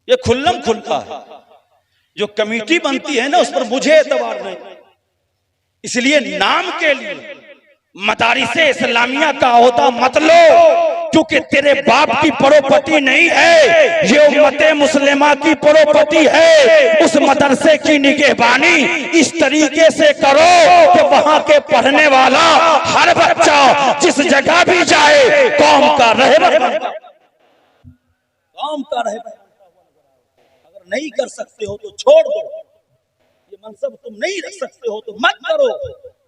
ये खुल्लम खुल्ला है। जो कमेटी बनती है ना, उस पर मुझे एतबार नहीं। इसलिए नाम के लिए मदारिसे इस्लामिया का ओहदा मत लो, क्योंकि तेरे बाप की प्रॉपर्टी नहीं है, ये उम्मते मुस्लिमा की प्रॉपर्टी है। उस मदरसे की निगहबानी इस तरीके से करो कि वहां के पढ़ने वाला हर बच्चा जिस जगह भी जाए कौम का रहबर, कौम का रहबर। अगर नहीं कर सकते हो तो छोड़ दो, ये मनसब तुम नहीं रख सकते हो तो मत करो।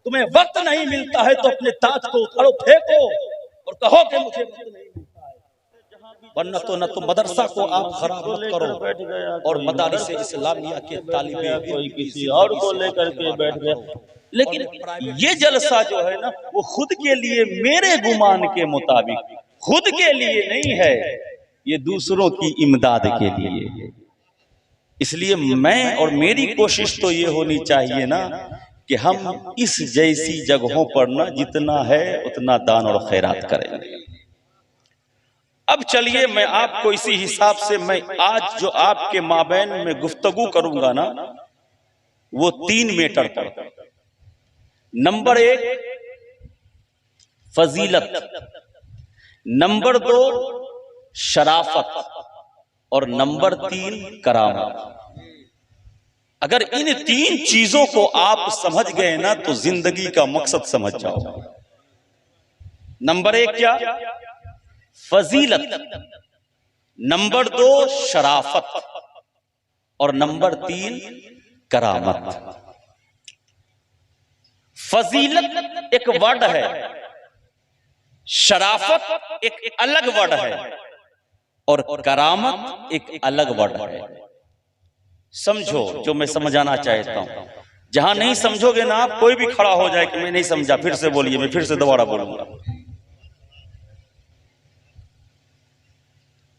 तुम्हें वक्त नहीं मिलता है तो अपने ताज को उखाड़ो, फेंको और कहो कि मुझे वक्त नहीं मिलता है। वरना तो न तो मदरसा को आप खराब मत करो और मदारिस इस्लामिया के तालिबे कोई किसी और को लेकर के बैठ गया। लेकिन ये जलसा जो है ना, वो खुद के लिए, मेरे गुमान के मुताबिक खुद के लिए नहीं है, ये दूसरों की इमदाद के लिए। इसलिए मैं और मेरी कोशिश तो ये होनी चाहिए ना कि हम इस जैसी जगहों पर ना जितना है उतना दान और खैरात करें। अब चलिए मैं आपको इसी हिसाब से, मैं आज जो आपके माबैन में गुफ्तगू करूंगा ना, वो 3 मैटर पर। नंबर 1 फजीलत, नंबर 2 शराफत और नंबर 3 करामत। अगर इन 3 चीजों को आप समझ गए ना तो जिंदगी का मकसद समझ जाओ। नंबर 1 क्या? फजीलत, नंबर 2 शराफत और नंबर 3 करामत। फजीलत एक वर्ड है, शराफत एक अलग वर्ड है और करामत एक अलग वर्ड है। समझो जो मैं समझाना चाहता हूं। जहां नहीं समझोगे ना आप, कोई भी खड़ा हो जाए कि मैं नहीं समझा, फिर से बोलिए, मैं फिर से दोबारा बोलूंगा।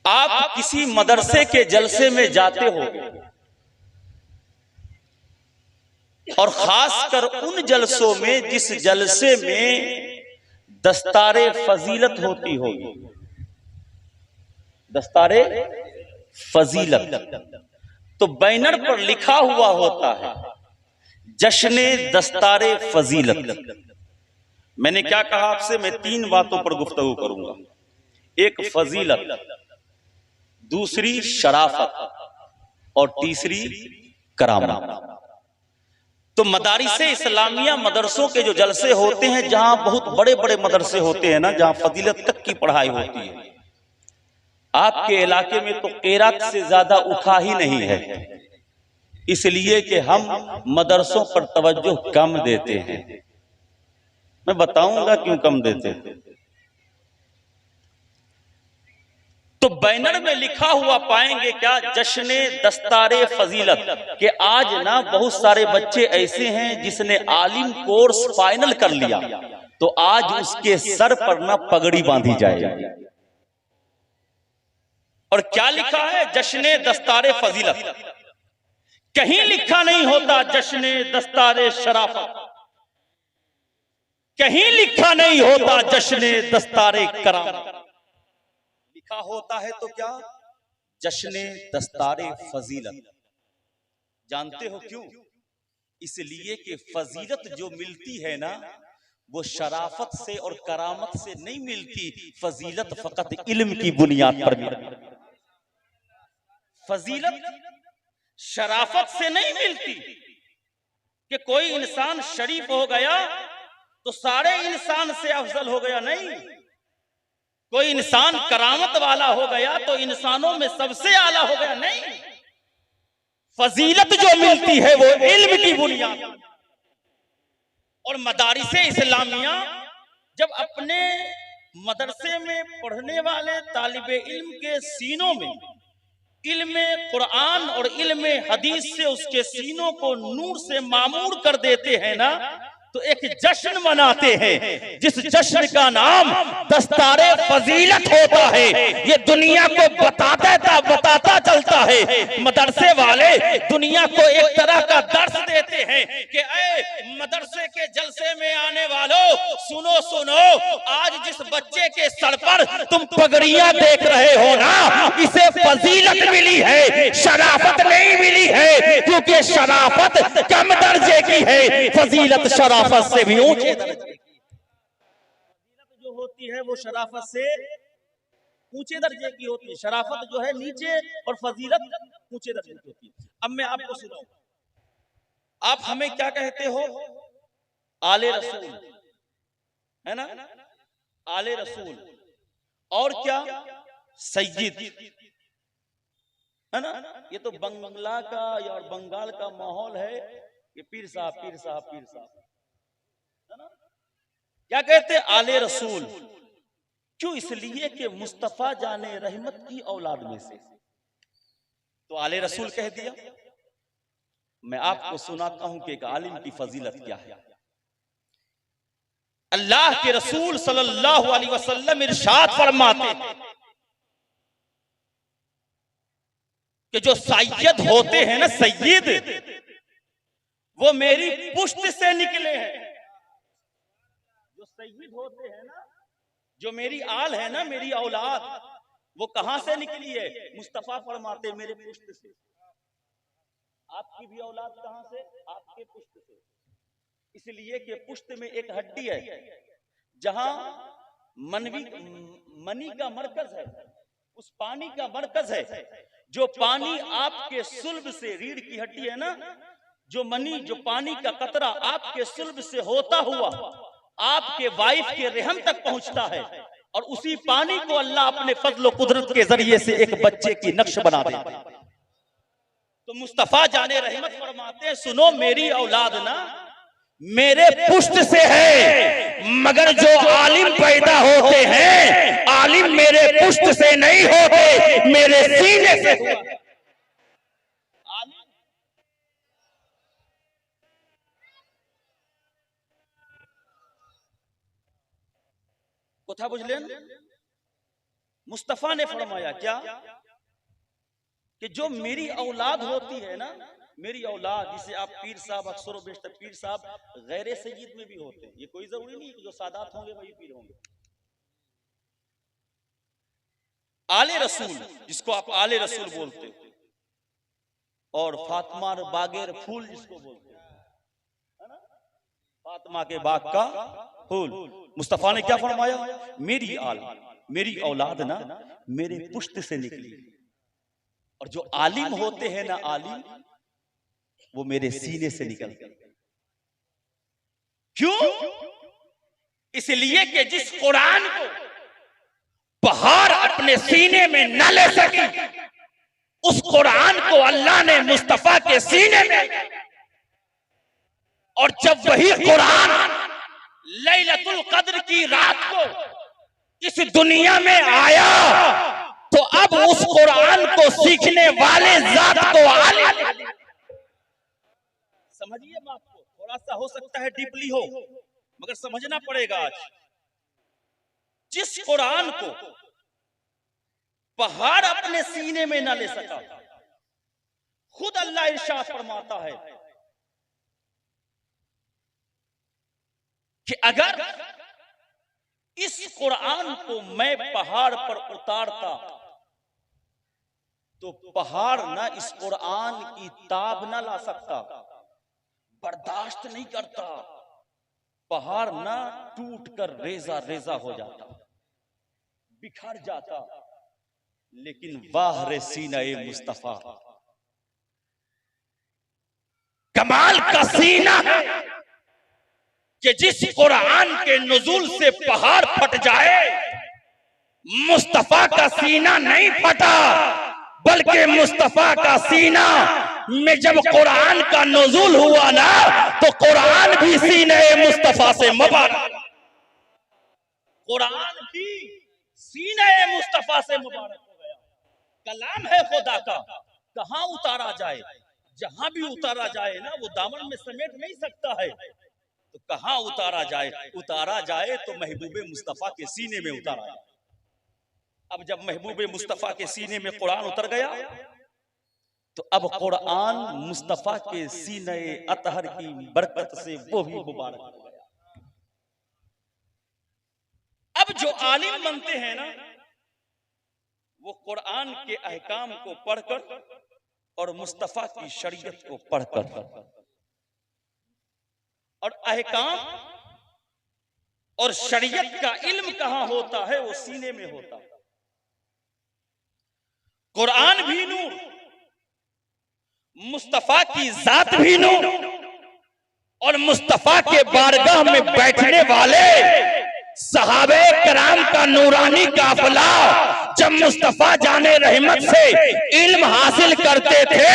आप किसी मदरसे के जलसे में जाते हो और खासकर उन जलसों में जिस जलसे में दस्तारे फजीलत होती होगी, दस्तारे फजीलत, तो बैनर पर लिखा हुआ होता है जश्ने दस्तारे फजीलत। मैंने क्या कहा आपसे? मैं 3 बातों पर गुफ्तगू करूंगा। एक फजीलत, दूसरी शराफत और तीसरी करामत। तो मदारिसे इस्लामिया मदरसों के जो जलसे होते हैं, जहां बहुत बड़े बड़े मदरसे होते हैं ना, जहां फजीलत तक की पढ़ाई होती है, आपके इलाके में तो क़िरात से ज्यादा उठा ही नहीं है, इसलिए कि हम मदरसों पर तवज्जो कम देते हैं। मैं बताऊंगा क्यों कम देते हैं। तो बैनर में लिखा हुआ पाएंगे क्या? जश्ने दस्तारे फजीलत। कि आज ना बहुत सारे बच्चे ऐसे हैं जिसने आलिम कोर्स फाइनल कर लिया, तो आज उसके सर पर ना पगड़ी बांधी जाएगी। और क्या लिखा है? जश्ने दस्तारे फजीलत। कहीं लिखा नहीं होता जश्ने दस्तारे शराफत, कहीं लिखा नहीं होता जश्ने दस्तारे करामत। लिखा होता है तो क्या? जश्ने दस्तारे फजीलत। जानते हो क्यों? इसलिए कि फजीलत जो मिलती है ना, वो शराफत से और करामत से नहीं मिलती। फजीलत फकत इल्म की बुनियाद पर मिलती। फजीलत शराफत से नहीं मिलती कि कोई इंसान शरीफ हो गया तो सारे इंसान से अफजल हो गया, नहीं। कोई इंसान करामत वाला हो गया तो इंसानों में सबसे आला हो गया, नहीं। फजीलत जो मिलती है वो इल्म की बुनियाद। और मदारिसे इस्लामिया जब अपने मदरसे में पढ़ने वाले तालिबे इल्म के सीनों में इल्म कुरान और इल्म हदीस से उसके सीनों को नूर से मामूर कर देते हैं ना, तो एक जश्न मनाते हैं जिस जश्न का नाम दस्तारे फजीलत होता है। ये दुनिया को बताता चलता है। मदरसे वाले दुनिया को एक तरह का दर्स देते हैं कि ए मदरसे के जलसे में आने वालों, सुनो सुनो, आज जिस बच्चे के सर पर तुम पगड़ियां देख रहे हो ना, इसे फजीलत मिली है, शराफत नहीं मिली है, क्योंकि शराफत कम दर्जे की है, फजीलत शराफत से भी ऊंचे दर्जे की। जो होती है वो शराफत से ऊंचे दर्जे की होती है, शराफत जो है नीचे और फजीलत ऊंचे दर्जे की होती है। अब मैं आपको सुनाऊं, आप हमें क्या कहते हो? आले रसूल, है ना? आले रसूल और क्या? सैयद, है ना? ये तो बंगला का और बंगाल का माहौल है कि पीर साहब पीर साहब पीर साहब, है ना? क्या कहते? आले रसूल। क्यों? इसलिए कि मुस्तफा जाने रहमत की औलाद में से, तो आले रसूल कह दिया। मैं आपको सुनाता हूं कि एक आलिम की फजीलत क्या है। अल्लाह के रसूल सल्लल्लाहु अलैहि वसल्लम इरशाद फरमाते हैं कि जो सैयद होते हैं ना, सैयद, वो मेरी पुश्त से निकले हैं। जो सैयद होते हैं ना, जो मेरी आल है ना, मेरी औलाद, वो कहां से निकली है? मुस्तफा फरमाते मेरे पुश्त से। आपकी भी औलाद कहां से? आपके पुश्त से। इसलिए कि पुश्त में एक हड्डी है जहां मनी का मरकज है, उस पानी का मरकज है। जो पानी आपके सुल्ब से, रीढ़ की हड्डी है ना, जो मनी, जो पानी का कतरा आपके सुल्ब से होता हुआ आपके वाइफ के रहम तक पहुंचता है, और उसी पानी को अल्लाह अपने फजल कुदरत के जरिए से एक बच्चे की नक्श बना देता है। तो मुस्तफा जाने रहमत फरमाते हैं, सुनो मेरी औलाद ना मेरे पुश्त से है, मगर जो आलिम पैदा होते हैं, आलिम मेरे पुश्त से नहीं होते, मेरे सीने से हुआ। आलिम कोथा बुझलेन? मुस्तफा ने फरमाया क्या कि जो मेरी औलाद होती है ना, मेरी औलाद, जिसे आप पीर साहब अक्सर व बेशतर, पीर साहब गैर सय्यद में भी होते हैं, ये कोई जरूरी नहीं कि जो सादात होंगे वही पीर होंगे। आले रसूल, जिसको आप आले रसूल बोलते हो, और फातिमा बागेर फूल जिसको बोलते हैं, है ना? फातिमा के बाग का फूल। मुस्तफा ने क्या फरमाया? मेरी आल, मेरी औलाद ना मेरे पुश्त से निकली, और जो आलिम होते हैं ना, आलिम, वो मेरे सीने से निकलते। क्यों? इसलिए कि जिस कुरान को पहाड़ अपने सीने में न ले सकी, उस कुरान को अल्लाह ने मुस्तफा के सीने में, और जब वही कुरान लैलतुल कद्र की रात को इस दुनिया में आया, तो अब उस कुरान को सीखने वाले जात को आलिम। समझिए बात को, थोड़ा सा हो सकता है डीपली हो, मगर समझना पड़ेगा। आज जिस कुरान को पहाड़ अपने सीने में न ले सका, खुद अल्लाह इरशाद फरमाता है कि अगर इस कुरान को मैं पहाड़ पर उतारता, तो पहाड़ ना इस कुरान की ताब ना ला सकता, बर्दाश्त नहीं करता। पहाड़ ना टूट कर रेजा रेजा हो जाता, बिखर जाता। लेकिन वाह रे सीना-ए मुस्तफा, कमाल का सीना है कि जिस कुरान के नुज़ूल से पहाड़ फट जाए, मुस्तफा का सीना नहीं फटा, बल्कि मुस्तफा का सीना में जब कुरान का नुज़ूल हुआ ना, तो कुरान भी सीने मुस्तफा से मुबारक, कुरान भी सीने मुस्तफा से मुबारक हो गया। कलाम है खुदा का, कहां उतारा जाए, जहां भी उतारा जाए ना, वो दामन में समेट नहीं सकता है, तो कहां उतारा जाए? उतारा जाए तो महबूबे मुस्तफा के सीने में उतारा जाए। अब जब महबूबे मुस्तफा के सीने में कुरान उतर गया, तो अब कुरान मुस्तफा के सीने अतहर की बरकत से वो भी मुबारक हो गया। अब जो आलिम बनते हैं ना, वो कुरान के अहकाम को पढ़कर और मुस्तफा की शरीयत को पढ़कर, और अहकाम और शरीयत का इल्म कहां होता है? वो सीने में होता है। कुरान भी नूर, मुस्तफा की जात भी नूर, और मुस्तफा के बारगाह में बैठने वाले सहाबे कराम का नूरानी काफिला जब मुस्तफा जाने रहमत से इल्म हासिल करते थे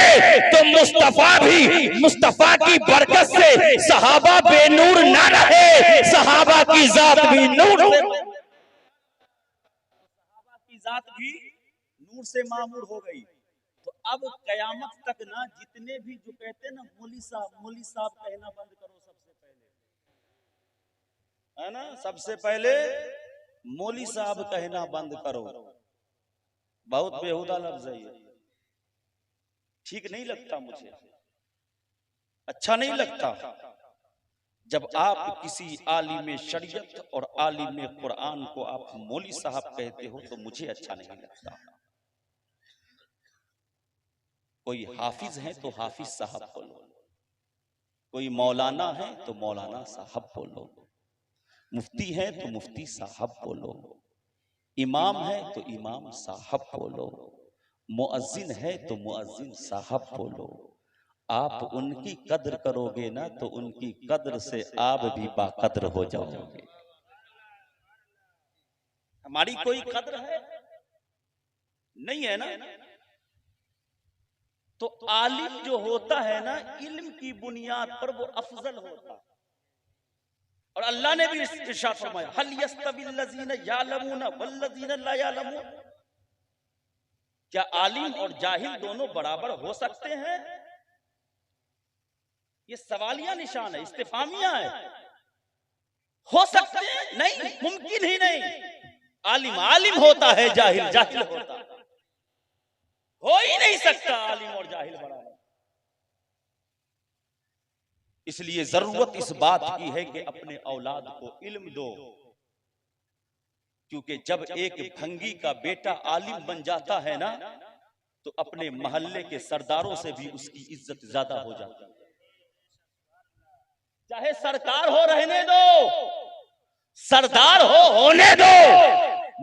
तो मुस्तफा भी, मुस्तफा की बरकत से सहाबा बेनूर न रहे, सहाबा की जात भी नूर, सहाबा की जात भी नूर से मामूर हो गई। तो अब कयामत तक ना जितने भी जो कहते हैं ना मौली साहब कहना बंद करो सबसे पहले, है ना, सबसे पहले मौली साहब कहना बंद करो। बहुत बेहुदा लफ्ज है ये, ठीक नहीं लगता मुझे, अच्छा नहीं लगता। जब आप किसी आलिम शरीयत और आलिम कुरान को आप मौली साहब कहते हो तो मुझे अच्छा नहीं लगता। कोई हाफिज है तो हाफिज साहब बोलो, कोई मौलाना है तो मौलाना साहब बोलो, मुफ्ती है तो मुफ्ती साहब बोलो, इमाम है तो इमाम साहब बोलो, मुअज्जिन है तो मुअज्जिन साहब बोलो। आप उनकी कद्र करोगे ना तो उनकी कद्र से आप भी बाकद्र हो जाओगे। हमारी कोई कद्र है नहीं, है ना। तो आलिम जो होता है ना, इल्म की बुनियाद पर वो अफजल होता है। और अल्लाह ने भी इरशाद फरमाया, हल यस्तविल्लज़ीना यालमूना वल्लज़ीना ला यालमून, क्या आलिम और जाहिल दोनों बराबर हो सकते हैं? ये सवालिया निशान है, इस्तिफामिया है। हो सकते हैं? नहीं, मुमकिन ही नहीं। आलिम आलिम होता है, जाहिल जाहिल होता है, हो ही नहीं सकता आलिम और जाहिल बराबर। इसलिए जरूरत इस बात की है कि अपने औलाद को इल्म दो, क्योंकि जब एक भंगी का बेटा आलिम बन जाता है ना तो अपने मोहल्ले के सरदारों से भी उसकी इज्जत ज्यादा हो जाती है। चाहे सरकार हो रहने दो, सरदार हो होने दो,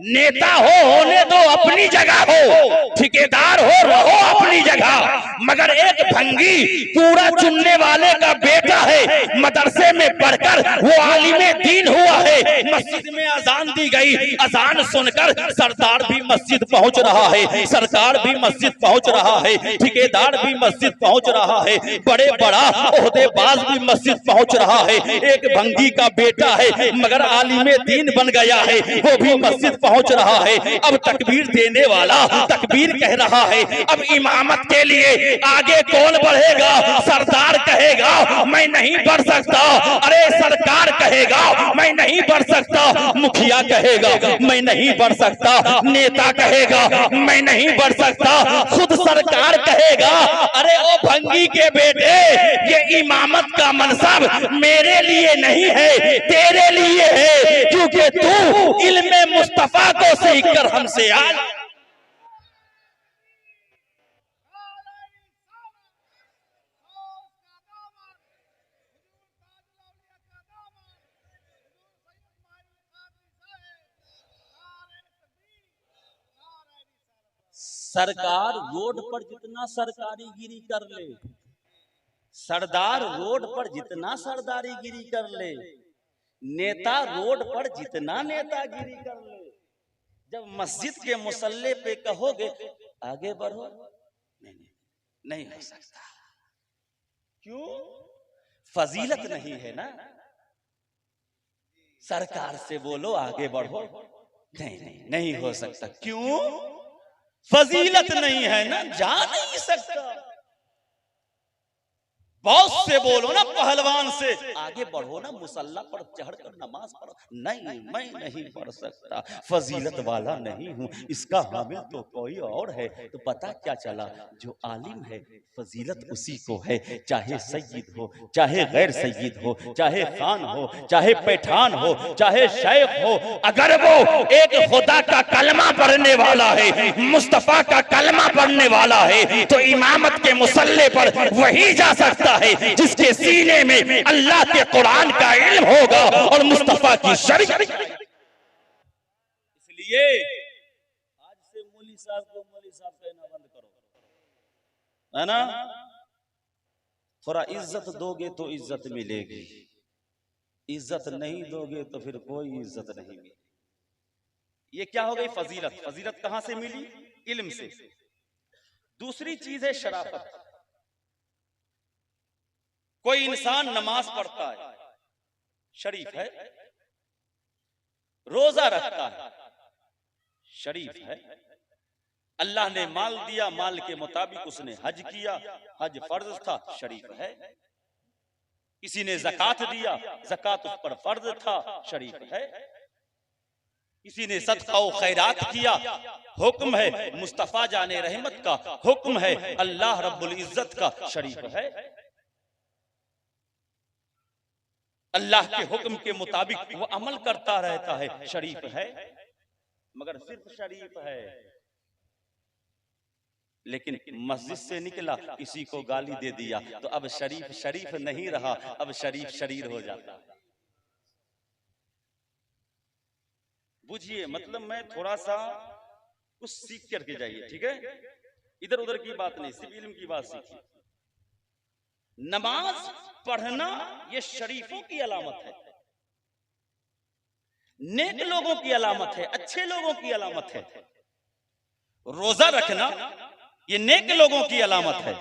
नेता हो होने दो, अपनी जगह हो, ठेकेदार हो रहो अपनी जगह, मगर एक भंगी कूड़ा चुनने वाले का बेटा है, मदरसे में पढ़कर वो आलिमे दीन हुआ है, मस्जिद में अजान दी गई, अजान सुनकर सरदार भी मस्जिद पहुंच रहा है, सरकार भी मस्जिद पहुंच रहा है, ठेकेदार भी मस्जिद पहुंच रहा है, बड़े बड़ा ओहदेबाज भी मस्जिद पहुंच रहा है। एक भंगी का बेटा है मगर आलिमे दीन बन गया है, वो भी मस्जिद पहुंच रहा है। अब तकबीर देने वाला तकबीर कह रहा है, अब इमामत के लिए आगे कौन बढ़ेगा? सरदार कहेगा मैं नहीं बढ़ सकता, अरे सरकार कहेगा मैं नहीं बढ़ सकता, मुखिया कहेगा मैं नहीं बढ़ सकता, नेता कहेगा मैं नहीं बढ़ सकता, खुद सरकार कहेगा अरे ओ भंगी के बेटे, ये इमामत का मनसब मेरे लिए नहीं है, तेरे लिए है, क्योंकि तू इल्मे मुस्तफा को सीख कर हमसे आला। सरकार रोड पर जितना सरकारी गिरी कर ले, सरदार रोड पर जितना सरदारी गिरी कर ले, नेता रोड पर जितना नेतागिरी कर ले, जब मस्जिद के मुसल्ले पे कहोगे आगे बढ़ो, नहीं नहीं, नहीं हो सकता। क्यों? फजीलत नहीं है ना। सरकार से बोलो आगे बढ़ो, नहीं नहीं, नहीं हो सकता। क्यों? फजीलत नहीं है ना, जा नहीं सकता। बहुत से बोलो ना पहलवान से, आगे बढ़ो ना, मुसल्ला पर चढ़कर नमाज पढ़ो। नहीं, मैं नहीं पढ़ सकता, फजीलत वाला नहीं हूँ, इसका हामिल तो कोई और है। तो पता क्या चला, जो आलिम है फजीलत उसी को है, चाहे सय्यद हो, चाहे गैर सय्यद हो, चाहे खान हो, चाहे पैठान हो, चाहे शेख हो, अगर वो एक खुदा का कलमा पढ़ने वाला है, मुस्तफा का कलमा पढ़ने वाला है, तो इमामत के मुसल्ले पर वही जा सकता है जिसके सीने में अल्लाह के कुरान का इल्म होगा और मुस्तफा की शरीयत। इसलिए आज से मौलवी साहब को मौलवी साहब कहना बंद करो, है ना। थोड़ा इज्जत दोगे तो इज्जत मिलेगी, इज्जत नहीं दोगे तो फिर कोई इज्जत नहीं मिलेगी। ये क्या हो गई फजीलत। फजीलत कहां से मिली? इल्म से। दूसरी चीज है शराफत। कोई इंसान नमाज पढ़ता है, शरीफ है, रोजा रखता है, शरीफ है, अल्लाह ने माल दिया, माल के मुताबिक उसने हज किया, हज फर्ज था, शरीफ है। किसी ने ज़कात दिया, ज़कात उस पर फर्ज था, शरीफ है। किसी ने सदका व खैरात किया, हुक्म है मुस्तफा जाने रहमत का, हुक्म है अल्लाह रब्बुल इज्जत का, शरीफ है। अल्लाह के हुक्म के मुताबिक वो अमल करता रहता है, शरीफ है। मगर सिर्फ शरीफ है, लेकिन मस्जिद से निकला किसी को गाली दे दिया तो अब शरीफ शरीफ नहीं रहा, अब शरीफ शरीर हो जाता है। बुझिए, मतलब मैं थोड़ा सा कुछ सीख करके जाइए, ठीक है। इधर उधर की बात नहीं, सिर्फ इल्म की बात सीखिए। नमाज पढ़ना ये शरीफों की अलामत है, नेक लोगों की अलामत है, अच्छे लोगों की अलामत है। रोजा रखना ये नेक लोगों की अलामत है,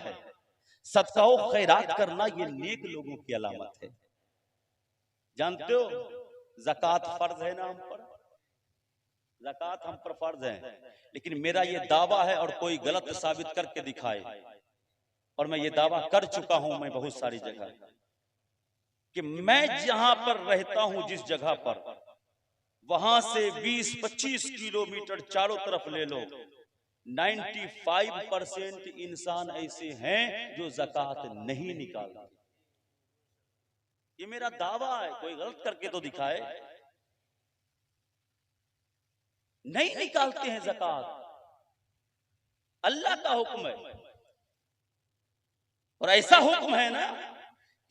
सदका व खैरात करना ये नेक लोगों की अलामत है। जानते हो ज़कात फर्ज है ना हम पर, ज़कात हम पर फर्ज है, लेकिन मेरा ये दावा है और कोई गलत साबित करके दिखाए, और मैं ये दावा कर चुका हूं मैं बहुत सारी जगह, कि मैं जहां पर रहता हूं जिस जगह पर, वहां से 20-25 किलोमीटर चारों तरफ ले लो, 95% इंसान ऐसे हैं जो ज़कात नहीं निकालते। ये मेरा दावा है, कोई गलत करके तो दिखाए। नहीं निकालते हैं ज़कात, अल्लाह का हुक्म है। और ऐसा हुक्म है ना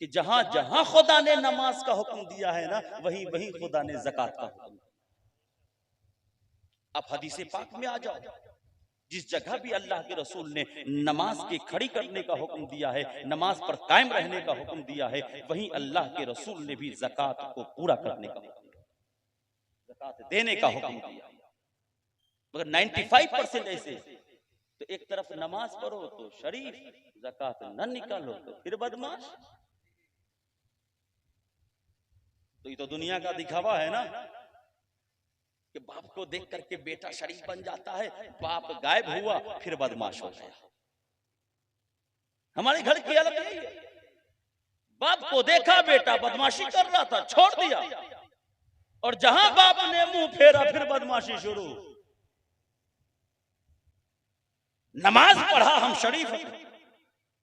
कि जहां जहां खुदा ने नमाज का हुक्म दिया है ना, वहीं वहीं खुदा ने ज़कात का हुक्म। अब हदीसे पाक में आ जाओ, जिस जगह भी अल्लाह के रसूल ने नमाज के खड़ी करने का हुक्म दिया है, नमाज पर कायम रहने का हुक्म दिया है, वहीं अल्लाह के रसूल ने भी ज़कात को पूरा करने का हुक्म दिया, ज़कात देने का हुक्म दिया। मगर 95% ऐसे, तो एक तरफ नमाज पढ़ो तो शरीफ, ज़कात न निकालो तो फिर बदमाश। तो ये तो दुनिया का दिखावा है ना, कि बाप को देख करके बेटा शरीफ बन जाता है, बाप गायब हुआ फिर बदमाश हो गया। हमारे घर की हालत यही है, बाप को देखा बेटा बदमाशी कर रहा था, छोड़ दिया, और जहां बाप ने मुंह फेरा फिर बदमाशी शुरू। नमाज पढ़ा हम शरीफ,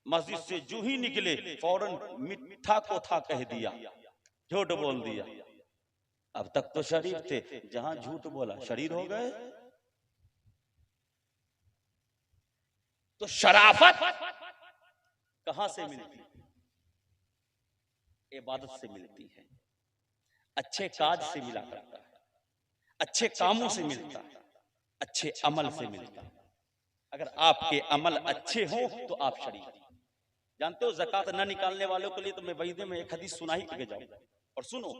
मस्जिद से जू ही निकले फौरन मिठा को था कह दिया, झूठ बोल दिया। अब तक तो शरीफ थे, जहां झूठ बोला शरीर हो गए। तो शराफत कहां से मिलती है? इबादत से मिलती है, अच्छे काज से मिला करता है, अच्छे कामों से मिलता है, अच्छे अमल से मिलता है। अगर आपके अमल अच्छे हो तो आप शरीफ। जानते हो ज़कात न निकालने वालों के लिए तो मैं वहीदे में एक हदीस सुना ही के जाऊंगा, और सुनो,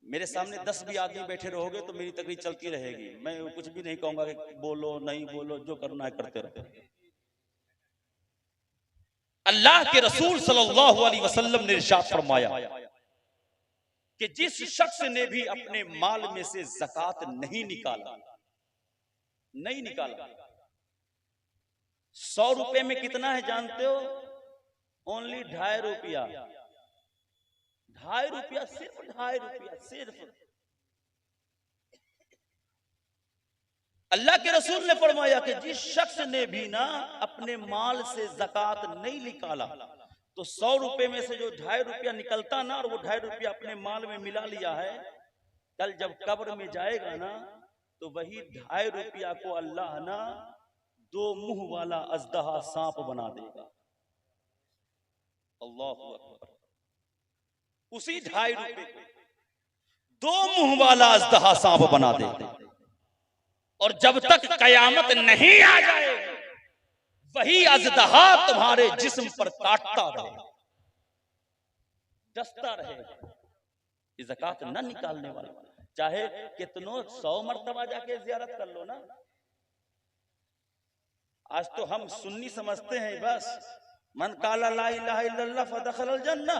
मेरे सामने 10 भी आदमी बैठे रहोगे तो मेरी तकरीर चलती रहेगी, मैं कुछ भी नहीं कहूंगा कि बोलो नहीं बोलो, जो करना है करते रहो। अल्लाह के रसूल सल्लल्लाहु अलैहि वसल्लम ने इरशाद फरमाया कि जिस शख्स ने भी अपने माल में से ज़कात नहीं निकाला, 100 रुपए में कितना है जानते हो? ओनली 2.5 रुपया, 2.5 रुपया, सिर्फ 2.5 रुपया सिर्फ। अल्लाह के रसूल ने फरमाया कि जिस शख्स ने भी ना अपने माल से ज़कात नहीं निकाला तो 100 रुपए में से जो 2.5 रुपया निकलता ना, और वो 2.5 रुपया अपने माल में मिला लिया है, कल जब कब्र में जाएगा ना तो वही 2.5 रुपया को अल्लाह ना 2 मुंह वाला अजदहा सांप बना देगा। अल्लाहु अकबर। उसी 2.5 रुपए को 2 मुंह वाला अजदहा सांप बना देगा। और जब तक कयामत नहीं आ जाए वही अजदहा तुम्हारे जिस्म पर काटता रहेगा, डसता रहेगा। ये ज़कात न निकालने वाला चाहे कितनों 100 मर्तबा जाके ज़ियारत कर लो ना। आज तो हम सुन्नी समझते हैं बस, मन काला ला इलाहा इल्लल्लाह फदखलल जन्नह,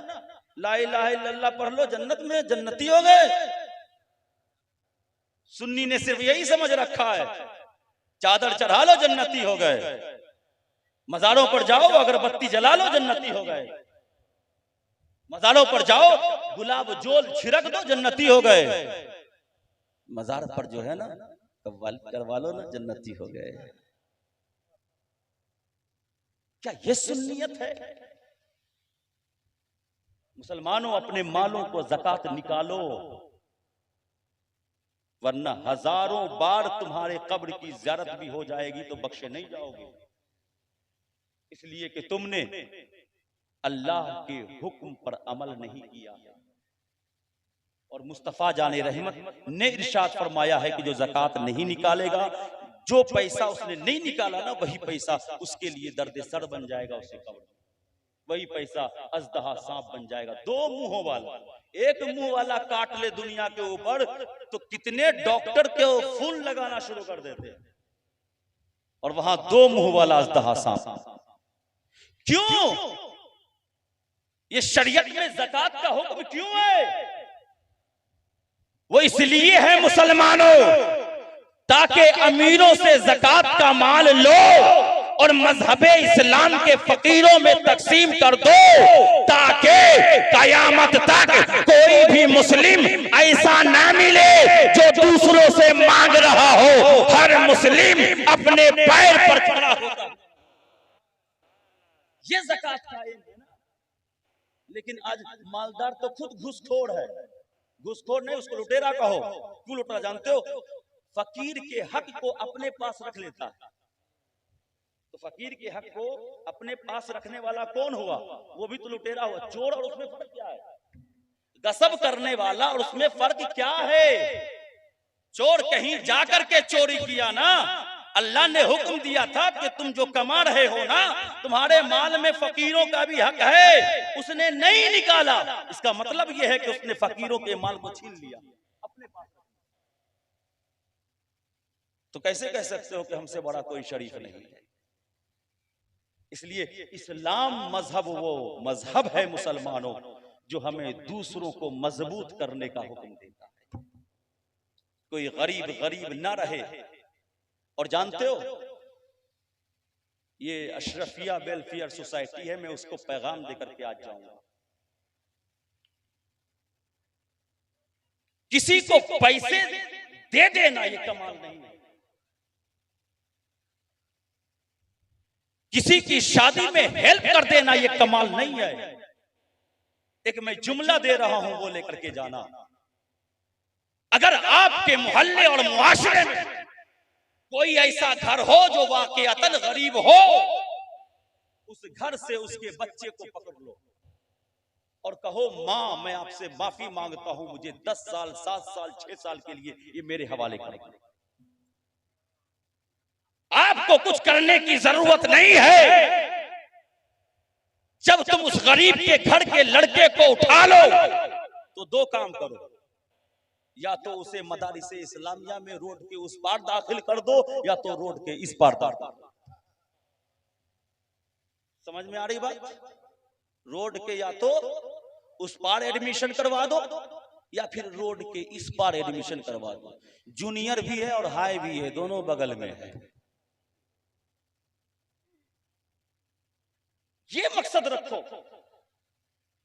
ला इलाहा इल्लल्लाह पढ़ लो जन्नत में जन्नती हो गए। सुन्नी ने सिर्फ यही समझ रखा है, चादर चढ़ा लो जन्नती हो गए, मज़ारों पर जाओ अगरबत्ती जला लो जन्नती हो गए, मज़ारों पर जाओ गुलाब जोल छिड़क दो जन्नती हो गए, मज़ार पर जो है ना कव्वाल करवा लो ना जन्नती हो गए। क्या ये सुन्नियत है? मुसलमानों अपने मालों को ज़कात निकालो, वरना हजारों बार तुम्हारे कब्र की ज़ियारत भी हो जाएगी तो बख्शे नहीं जाओगे, इसलिए कि तुमने अल्लाह के हुक्म पर अमल नहीं किया। और मुस्तफा जाने रहमत ने इरशाद फरमाया है कि जो ज़कात नहीं निकालेगा, जो पैसा उसने नहीं निकाला ना वही पैसा उसके लिए दर्द सर बन जाएगा, उससे कब्र वही पैसा अजदहा सांप बन जाएगा। 2 मुंहों वाला, एक मुंह वाला काट ले दुनिया के ऊपर तो कितने डॉक्टर के फूल लगाना शुरू कर देते हैं, और वहां 2 मुंह वाला अजदहा सांप। क्यों? ये शरीयत में ज़कात का हुक्म क्यों है? वो इसलिए है मुसलमानों, ताकि अमीरों से ज़कात का माल लो और मजहबे इस्लाम के फकीरों में तकसीम कर दो, ताकि कयामत तक कोई भी मुस्लिम ऐसा ना मिले जो दूसरों से मांग रहा हो। हर मुस्लिम अपने पैर पर खड़ा होगा। ये ज़कात कायम है ना। लेकिन आज मालदार तो खुद घूसखोर है, घूसखोर नहीं उसको लुटेरा कहो। क्यों लुटेरा जानते हो? फकीर के हक को अपने पास रख लेता है। तो फकीर के हक को अपने पास रखने वाला कौन हुआ? वो भी तो लुटेरा हुआ। चोर और उसमें फर्क क्या है? गसब करने वाला और उसमें फर्क क्या है? चोर कहीं जाकर के चोरी किया ना, अल्लाह ने हुक्म दिया था कि तुम जो कमा रहे हो ना, तुम्हारे माल में फकीरों का भी हक है, उसने नहीं निकाला। इसका मतलब यह है कि उसने फकीरों के माल को छीन लिया अपने पास। तो कैसे कह सकते हो कि हमसे बड़ा कोई शरीफ नहीं है? इसलिए इस्लाम मजहब वो मजहब है मुसलमानों जो हमें दूसरों को मजबूत करने का हुक्म देता है। कोई गरीब गरीब ना रहे। और जानते हो, ये अशरफिया वेलफेयर सोसाइटी है, मैं उसको पैगाम देकर के आज जाऊंगा। किसी को पैसे दे देना ये कमाल नहीं है। किसी की शादी में हेल्प कर देना ये कमाल नहीं है। एक मैं जुमला दे रहा हूं, वो लेकर के जाना। अगर आपके मोहल्ले और मुआशरे में कोई ऐसा घर हो जो वाकईतन गरीब हो, उस घर से उसके बच्चे को पकड़ लो और कहो, मां मैं आपसे माफी मांगता हूं, मुझे 10 साल 7 साल 6 साल के लिए ये मेरे हवाले करें। आपको कुछ करने की जरूरत नहीं है। जब तुम उस गरीब के घर के लड़के को उठा लो तो 2 काम करो, या तो उसे मदारिसे इस्लामिया में रोड के उस पार दाखिल कर दो, या तो रोड के इस पार दाखिल। समझ में आ रही बात? रोड के या तो उस पार एडमिशन करवा दो, या फिर रोड के इस पार एडमिशन करवा दो। जूनियर भी है और हाई भी है, दोनों बगल में है। ये मकसद मकसद रखो।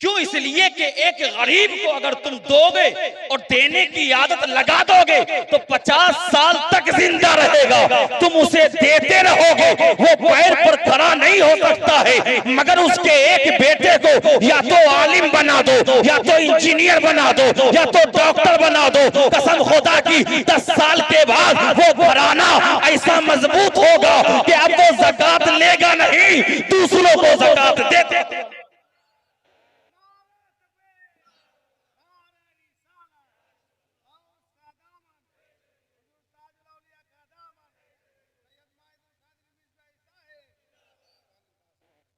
क्यों? इसलिए कि एक गरीब को अगर तुम दोगे और देने की आदत लगा दोगे तो 50 साल तक जिंदा रहेगा। तुम उसे देते रहोगे, वो पैर पर खड़ा नहीं हो सकता है, मगर उसके एक बेटे को या तो आलिम बना दो, या तो इंजीनियर बना दो, या तो डॉक्टर बना दो। कसम खुदा की 10 साल के बाद वो घराना ऐसा मजबूत होगा कि अब वो ज़कात लेगा नहीं, दूसरों को ज़कात देते।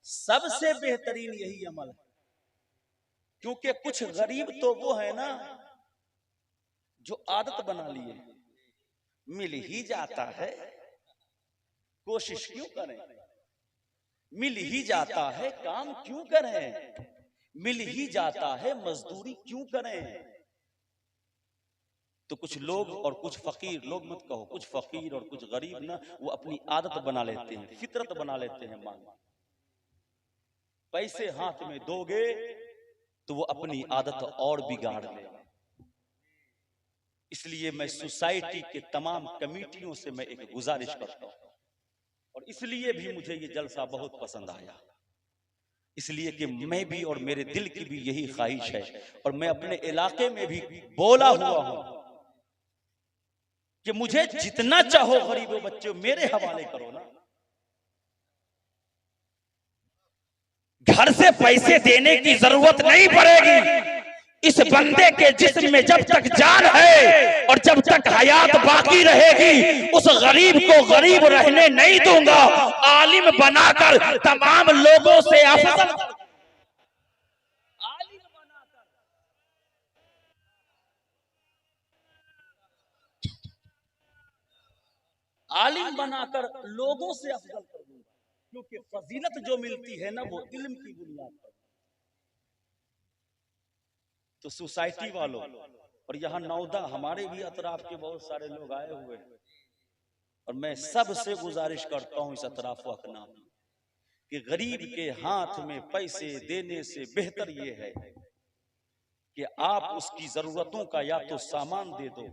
सबसे बेहतरीन यही अमल है, क्योंकि कुछ गरीब तो वो है ना जो आदत बना लिए, मिल ही जाता है, कोशिश क्यों करें, मिल ही जाता है, काम क्यों करें, मिल ही जाता है, मजदूरी क्यों करें। तो कुछ लोग और कुछ फकीर, लोग मत कहो, कुछ फकीर और कुछ गरीब ना, वो अपनी आदत बना लेते हैं, फितरत बना लेते हैं। मान पैसे हाथ में दोगे तो वो अपनी आदत और बिगाड़ ले। इसलिए मैं सोसाइटी के तमाम कमेटियों से मैं एक गुजारिश करता हूं, और इसलिए भी मुझे ये जलसा बहुत पसंद आया, इसलिए कि मैं भी और मेरे दिल की भी यही ख्वाहिश है, और मैं अपने इलाके में भी बोला हुआ हूं कि मुझे जितना चाहो गरीबों बच्चों मेरे हवाले करो ना। घर से पैसे देने की जरूरत नहीं पड़ेगी। इस बंदे के जिस्म में जब तक जान है और जब तक हयात बाकी रहेगी, उस गरीब को गरीब रहने नहीं दूंगा। आलिम बनाकर तमाम लोगों से अफजल, आलिम बनाकर लोगों से अफजल कर दूंगा, क्योंकि फजीलत जो मिलती है ना वो इल्म की बुनियाद पर। तो सोसाइटी वालों और यहाँ नौदा हमारे भी अतराफ के बहुत सारे लोग आए हुए हैं, और मैं सबसे गुजारिश करता हूं इस अतराफ वकना कि गरीब के हाथ में पैसे देने से बेहतर ये है कि आप उसकी जरूरतों का या तो सामान दे दो,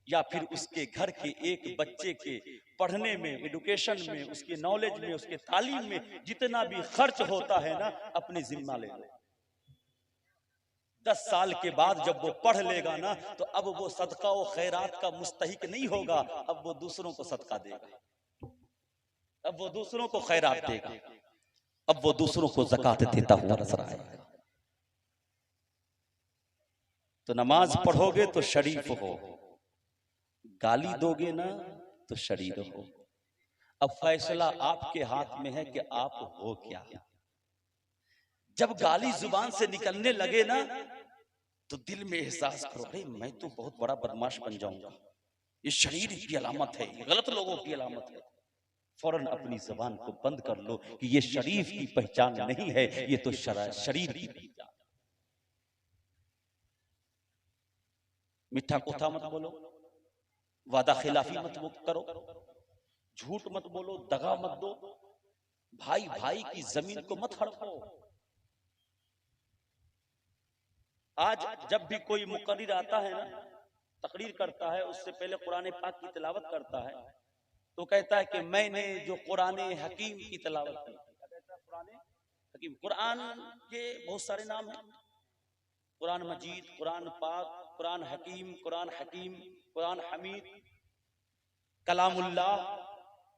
या फिर उसके घर के एक बच्चे के पढ़ने में, एजुकेशन में, उसके नॉलेज में, उसके तालीम में जितना भी खर्च होता है ना, अपनी जिम्मा ले लो। 10 साल के बाद जब वो पढ़ लेगा ना, तो अब वो सदका और खैरात का मुस्तहिक नहीं होगा, अब वो दूसरों को सदका देगा, अब वो दूसरों को खैरात देगा, अब वो दूसरों को ज़कात देता हुआ नजर आएगा। तो नमाज पढ़ोगे तो शरीफ हो, गाली दोगे ना तो शरीर हो। अब फैसला आपके हाथ में है कि आप हो क्या। जब गाली जुबान से निकलने लगे ना, तो दिल में एहसास करो, भाई मैं तो बहुत बड़ा बदमाश बन जाऊंगा, ये शरीर की अलामत है, ये गलत लोगों की अलामत है। फौरन अपनी जुबान को बंद कर लो कि ये शरीफ की पहचान नहीं है, ये तो शरीर की पहचान। मीठा कोथा मत बोलो, वादा खिलाफी मत करो, झूठ मत बोलो, दगा मत दो, भाई भाई की जमीन को मत हड़पो। आज जब भी कोई मुकर्रिर आता है ना, तकरीर करता है, उससे पहले कुरान पाक की तिलावत करता है, तो कहता है कि मैंने जो कुरान हकीम की तिलावत की। कुरान हकीम, कुरान के बहुत सारे नाम हैं, कुरान मजीद, कुरान पाक, कुरान हकीम, कुरान हकीम, कुरान हमीद, कलामुल्लाह,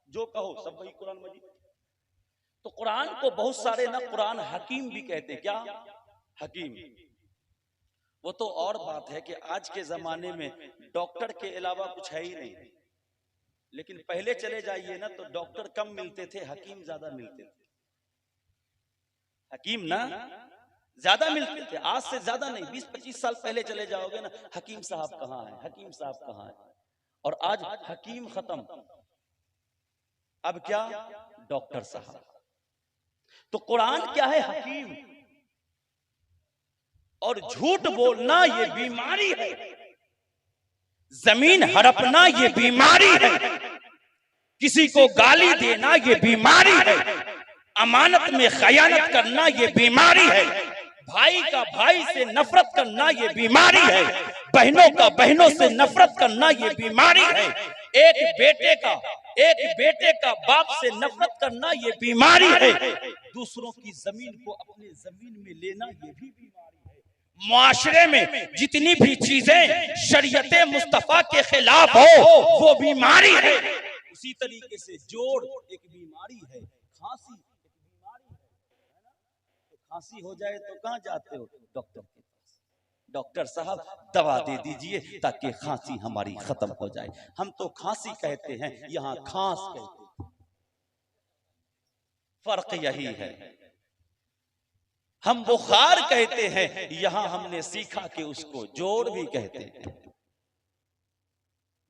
जो कहो सब वही कुरान मजीद। तो कुरान को बहुत सारे ना कुरान हकीम भी कहते हैं। क्या हकीम? वो तो और बात है कि आज के जमाने में डॉक्टर के अलावा कुछ है ही नहीं, लेकिन पहले चले जाइए ना तो डॉक्टर कम मिलते थे, हकीम ज्यादा मिलते थे। हकीम ना ज्यादा मिलते थे, आज से ज्यादा नहीं, 20-25 साल पहले चले जाओगे ना, हकीम साहब कहाँ है, हकीम साहब कहाँ है। और आज हकीम खत्म, अब क्या, डॉक्टर साहब। तो कुरान क्या है, हकीम। और झूठ बोलना ये बीमारी है, जमीन हड़पना ये बीमारी है, किसी को गाली देना ये बीमारी है, अमानत में खयानत करना ये बीमारी है, भाई का भाई से नफरत करना ये बीमारी है, बहनों का बहनों से नफरत करना ये बीमारी है, एक बेटे का बाप से नफरत करना ये बीमारी है, दूसरों की जमीन को अपने जमीन में लेना ये भी बीमारी है। मुआशरे में जितनी भी चीजें शरीयते मुस्तफा के खिलाफ हो वो बीमारी है। उसी तरीके से जोड़ एक बीमारी है, खांसी एक बीमारी है ना? तो खांसी हो जाए तो कहाँ जाते हो? डॉक्टर के पास। डॉक्टर साहब दवा दे दीजिए ताकि खांसी हमारी खत्म हो जाए। हम तो खांसी कहते हैं, यहाँ खांस कहते हैं। फर्क यही है। हम बुखार कहते हैं, यहां हमने सीखा कि उसको जोड़ भी कहते हैं।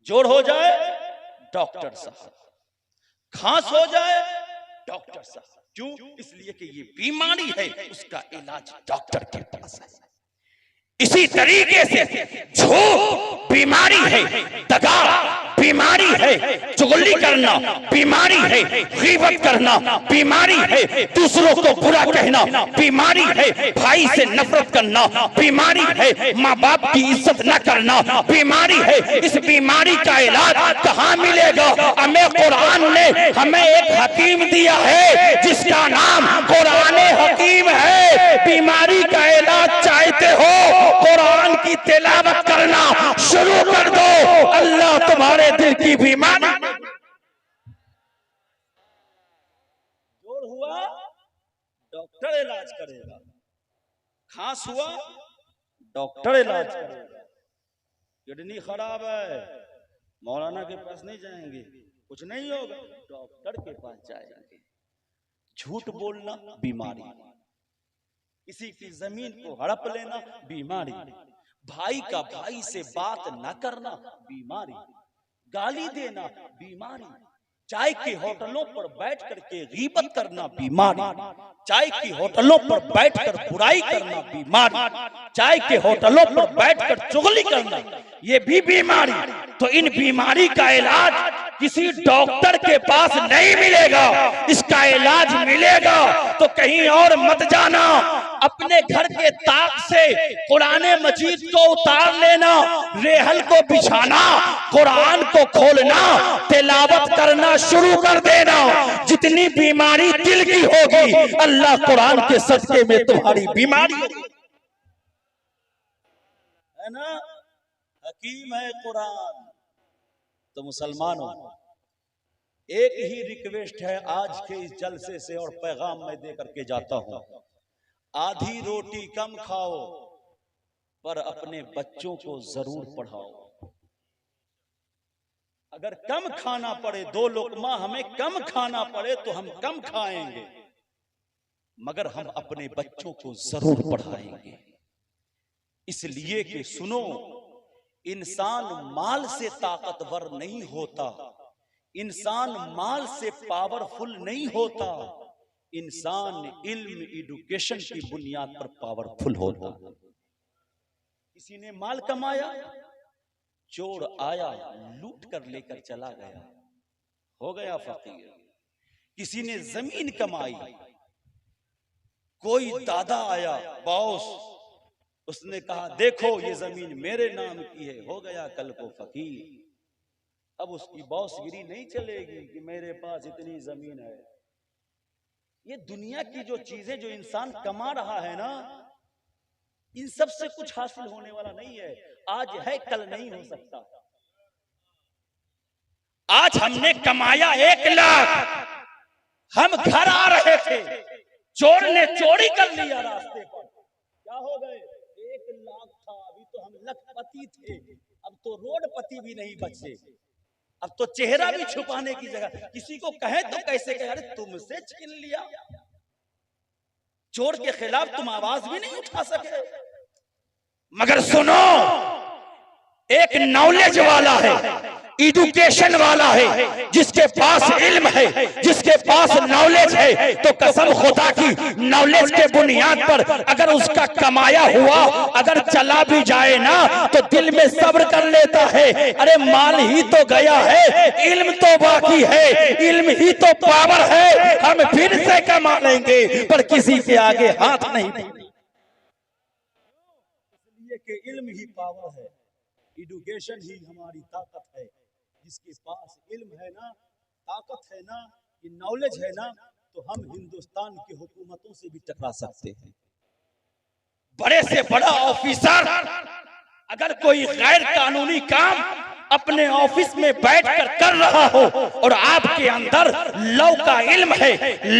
जोड़ हो जाए डॉक्टर साहब, खांस हो जाए डॉक्टर साहब। क्यों? इसलिए कि ये बीमारी है, उसका इलाज डॉक्टर के पास है। इसी तरीके से झूठ बीमारी है, दगा बीमारी है, चुगली करना बीमारी है, गीबत करना बीमारी है, दूसरों को बुरा कहना बीमारी है, भाई से नफरत करना बीमारी है, माँ बाप की इज्जत न करना बीमारी है। इस बीमारी का इलाज कहाँ मिलेगा? हमें कुरान ने हमें एक हकीम दिया है जिसका नाम कुरान हकीम है। बीमारी का इलाज चाहते हो, कुरान की तिलावत करना शुरू कर दो, अल्लाह तुम्हारे दिल की बीमारी। जोड़ हुआ डॉक्टर इलाज करेगा, खांस हुआ डॉक्टर इलाज करेगा। किडनी खराब है, मौलाना के पास नहीं जाएंगे, कुछ नहीं होगा, डॉक्टर के पास जाएंगे। झूठ बोलना बीमारी, किसी की जमीन को हड़प लेना बीमारी, भाई का भाई से बात न करना बीमारी, गाली देना बीमारी, चाय के होटलों पर बैठ करके गीबत करना बीमारी, चाय की होटलों पर बैठकर बुराई करना बीमारी, चाय के होटलों पर बैठकर चुगली करना ये भी बीमारी। तो इन बीमारी का इलाज किसी डॉक्टर के पास नहीं मिलेगा, इसका इलाज मिलेगा तो कहीं और मत जाना। अपने घर के ताक से कुरान मजीद को उतार लेना, रेहल को बिछाना, कुरान को खोलना, तिलावत करना शुरू कर देना। जितनी बीमारी दिल की होगी, अल्लाह कुरान के सदके में तुम्हारी बीमारी है ना। हकीम है कुरान। तो मुसलमानों, एक ही रिक्वेस्ट है आज के इस जलसे से और पैगाम मैं दे करके जाता हूं। आधी रोटी कम खाओ पर अपने बच्चों को जरूर पढ़ाओ। अगर कम खाना पड़े, 2 लोकमा हमें कम खाना पड़े तो हम कम खाएंगे, मगर हम अपने बच्चों को जरूर पढ़ाएंगे। इसलिए कि सुनो, इंसान माल से ताकतवर नहीं होता, इंसान माल से पावरफुल नहीं होता, इंसान इल्म एजुकेशन की बुनियाद पर पावरफुल होता। किसी ने माल कमाया, चोर आया लूट कर लेकर चला गया, हो गया फकीर। किसी ने जमीन कमाई, कोई दादा आया बॉस, उसने कहा देखो ये जमीन मेरे नाम की है, हो गया कल को फकीर। अब उसकी बॉसगिरी नहीं चलेगी कि मेरे पास इतनी जमीन है। ये दुनिया की जो चीजें जो इंसान कमा रहा है ना, इन सब से कुछ हासिल होने वाला नहीं है। आज है कल नहीं हो सकता। आज हमने कमाया 1 लाख, हम घर आ रहे थे, चोर ने चोरी कर लिया रास्ते पर, क्या हो गए? 1 लाख था, अभी तो हम लखपति थे, अब तो रोडपति भी नहीं बचे। अब तो चेहरा भी छुपाने की जगह, किसी को कहे तो कैसे कहे, अरे तुमसे छीन लिया। चोर के खिलाफ तुम आवाज भी नहीं उठा सके। मगर सुनो, एक नॉलेज वाला है, एजुकेशन वाला है, जिसके पास इल्म है, जिसके पास नॉलेज है, तो कसम खुदा की नॉलेज के बुनियाद पर अगर उसका कमाया हुआ अगर चला भी जाए ना तो दिल में सब्र कर लेता है। अरे माल ही तो गया है, इल्म तो बाकी है, इल्म ही तो पावर है, हम फिर से कमा लेंगे पर किसी के आगे हाथ नहीं देंगे। इसलिए कि इल्म ही पावर है, एजुकेशन ही हमारी ताकत है। जिसके पास इल्म है ना, ताकत है ना, ये नॉलेज है ना, तो हम हिंदुस्तान की हुकूमतों से भी टकरा सकते हैं। बड़े से बड़ा ऑफिसर अगर कोई गैर कानूनी काम अपने ऑफिस में बैठकर कर रहा हो और आपके अंदर लॉ का इल्म है,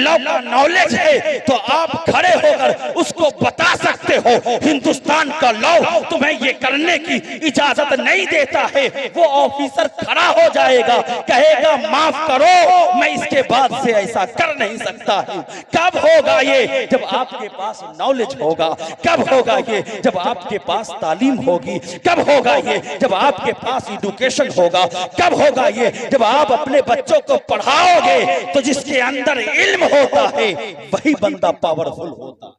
लॉ का नॉलेज है, तो आप खड़े होकर उसको बता सकते हो हिंदुस्तान का लॉ तुम्हें ये करने की इजाजत नहीं देता है। वो ऑफिसर खड़ा हो जाएगा, कहेगा माफ करो, मैं इसके बाद से ऐसा कर नहीं सकता हूं। कब होगा ये? जब आपके पास नॉलेज होगा। कब होगा ये? जब आपके पास तालीम होगी। कब होगा ये? जब आपके पास एजुकेशन होगा। कब होगा ये? जब आप अपने बच्चों को पढ़ाओगे तो जिसके अंदर इल्म होता है वही बंदा पावरफुल होता है।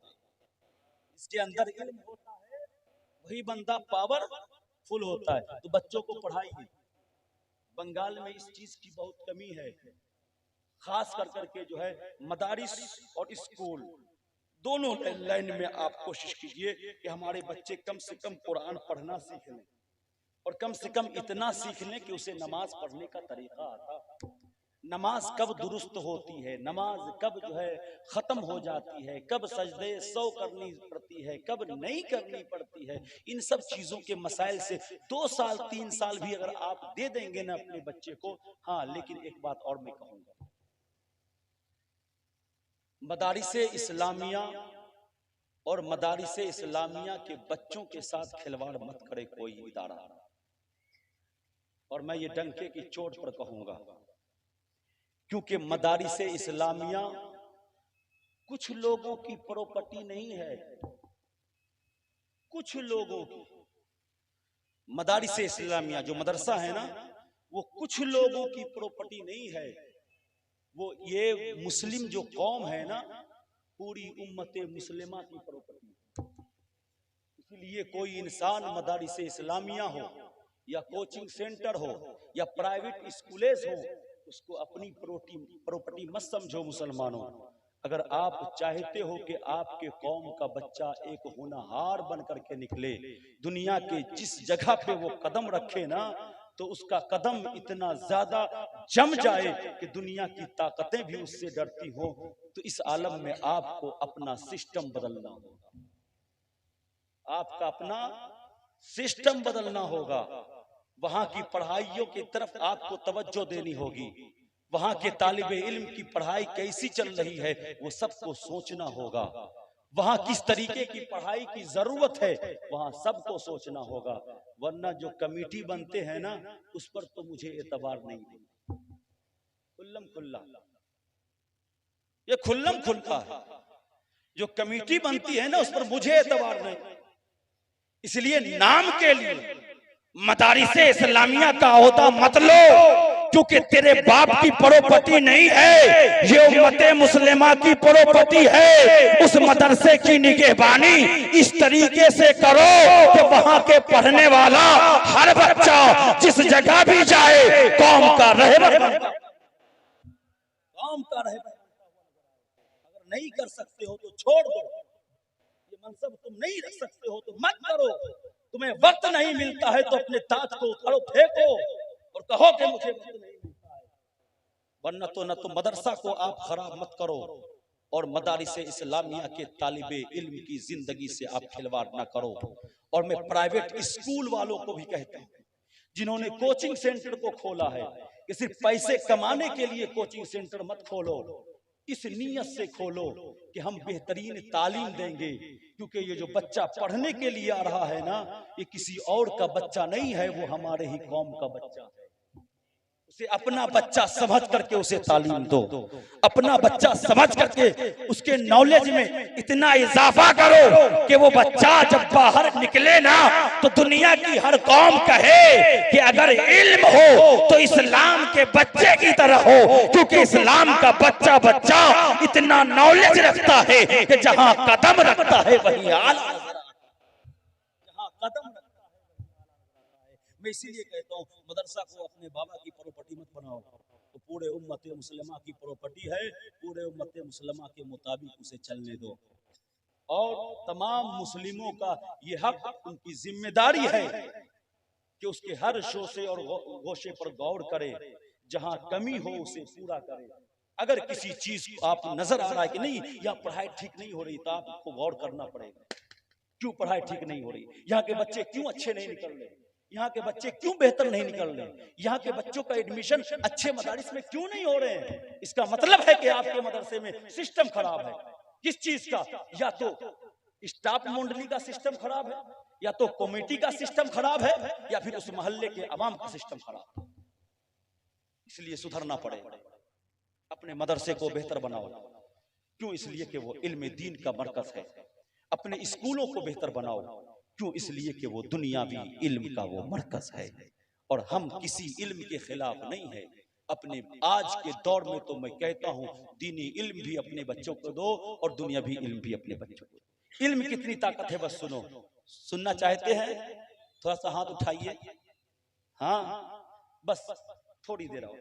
जिसके अंदर इल्म होता है वही बंदा पावरफुल होता है। तो बच्चों को पढ़ाइए। बंगाल में इस चीज की बहुत कमी है, खास कर करके जो है मदारिस और स्कूल दोनों लाइन में आप कोशिश कीजिए कि हमारे बच्चे कम से कम कुरान पढ़ना सीख लें और कम से कम इतना सीख लें कि उसे नमाज पढ़ने का तरीका आता। नमाज कब दुरुस्त होती है, नमाज कब जो है खत्म हो जाती है, कब सजदे 100 करनी पड़ती है, कब नहीं करनी पड़ती है, इन सब चीजों के मसाइल से 2 साल 3 साल भी अगर आप दे देंगे ना अपने बच्चे को। हाँ, लेकिन एक बात और मैं कहूंगा, मदारिसे इस्लामिया और मदारिसे इस्लामिया के बच्चों के साथ खिलवाड़ मत करे कोई इदारा। और मैं ये डंके की चोट पर कहूंगा, क्योंकि मदारिसे इस्लामिया कुछ लोगों की प्रॉपर्टी नहीं है, कुछ लोगों की। मदारिसे इस्लामिया जो मदरसा है ना, वो कुछ लोगों की प्रॉपर्टी नहीं है। वो ये मुस्लिम जो कौम है ना, पूरी उम्मते मुस्लिमा की प्रॉपर्टी। इसलिए कोई इंसान मदारिसे इस्लामिया हो या कोचिंग सेंटर हो या प्राइवेट स्कूलेज हो, उसको अपनी प्रॉपर्टी मत समझो। मुसलमानों, अगर आप चाहते हो कि आपके कौम का बच्चा एक होनहार बन करके निकले, दुनिया के जिस जगह पे वो कदम रखे ना, तो उसका कदम इतना ज्यादा जम जाए कि दुनिया की ताकतें भी उससे डरती हो, तो इस आलम में आपको अपना सिस्टम बदलना होगा। आपका अपना सिस्टम बदलना होगा। वहां की पढ़ाइयों की तरफ आपको तवज्जो देनी होगी। वहां के तालिबे इल्म की पढ़ाई कैसी चल रही है वो सबको सोचना होगा। वहां किस तरीके की पढ़ाई की जरूरत है वहां सबको सोचना होगा। वरना जो कमेटी बनते हैं ना, उस पर तो मुझे एतबार नहीं देगा। खुल्लम खुल्ला, ये खुल्लम खुल्ला है। जो कमेटी बनती है ना, उस पर मुझे एतबार नहीं। इसलिए नाम के लिए मदारिसे इस्लामिया का ओहदा मत लो, क्योंकि तेरे बाप की प्रॉपर्टी नहीं है, ये उम्मते मुस्लिमा की प्रॉपर्टी है। उस मदरसे की निगहबानी इस तरीके से करो कि वहां के पढ़ने वाला हर बच्चा जिस जगह भी जाए कौम का रहबर, कौम का रहबर। अगर नहीं कर सकते हो तो छोड़ दो, ये मनसब तुम नहीं रख सकते हो तो मत करो। तुम्हें वक्त नहीं मिलता है तो अपने ताज को उखाड़ो, फेंको और कहो कि मुझे वक्त नहीं मिलता है। वरना तो न तो मदरसा को आप खराब मत करो और मदारिसे इस्लामिया के तालिबे इल्म की जिंदगी से आप खिलवाड़ ना करो। और मैं प्राइवेट स्कूल वालों को भी कहता हूं, जिन्होंने कोचिंग सेंटर को खोला है, कि सिर्फ पैसे कमाने के लिए कोचिंग सेंटर मत खोलो। इस नीयत से खोलो कि हम बेहतरीन तालीम देंगे, क्योंकि ये जो बच्चा पढ़ने के लिए आ रहा है ना, ये किसी और का बच्चा नहीं है, वो हमारे ही कौम का बच्चा है। उसे अपना बच्चा समझ करके उसे तालीम दो, अपना बच्चा समझ करके उसके नॉलेज में इतना इजाफा करो कि वो बच्चा जब बाहर निकले ना तो दुनिया की हर कौम कहे कि अगर इल्म हो तो इस्लाम के बच्चे की तरह हो, क्योंकि इस्लाम का बच्चा बच्चा इतना नॉलेज रखता है कि जहां कदम रखता है वहीं आला, जहां कदम रखता है। मैं इसीलिए कहता हूँ मदरसा को अपने बाबा की प्रॉपर्टी मत बनाओ, तो पूरे उम्मत मुसलमा की प्रॉपर्टी है, पूरे उम्मत मुसलमा के मुताबिक उसे चलने दो। और तमाम मुस्लिमों का ये हक, उनकी जिम्मेदारी है कि उसके हर शोशे और गोशे पर गौर करे, जहां कमी हो उसे पूरा करे। अगर किसी चीज को आप नजर आ रहा है कि नहीं यहाँ पढ़ाई ठीक नहीं हो रही, तो आपको गौर करना पड़ेगा, क्यों पढ़ाई ठीक नहीं हो रही, यहाँ के बच्चे क्यों अच्छे नहीं निकल रहे, यहाँ के बच्चे क्यों बेहतर नहीं निकल रहे, यहाँ के बच्चों का एडमिशन अच्छे मदारिस में क्यों नहीं हो रहे हैं। इसका मतलब है कि आपके मदरसे में सिस्टम खराब है। किस चीज का? या तो स्टाफ मंडली का सिस्टम खराब है, या तो कमेटी का सिस्टम खराब है, या फिर उस मोहल्ले के अवाम का सिस्टम खराब है। इसलिए सुधरना पड़ेगा, अपने मदरसे को बेहतर बनाओ। क्यों? इसलिए कि वो इल्म दीन का मरकज है। अपने स्कूलों को बेहतर बनाओ। क्यों? इसलिए कि वो दुनियावी इल्म का वो मरकज है। और हम किसी इल्म के खिलाफ नहीं है। अपने आज के दौर में तो मैं कहता हूं दीनी इल्म भी अपने बच्चों को दो और दुनियावी इल्म भी अपने बच्चों को दो। इल्म कितनी ताकत है बस सुनो। सुनना चाहते हैं? थोड़ा सा हाथ उठाइए। हाँ, बस थोड़ी देर आओ।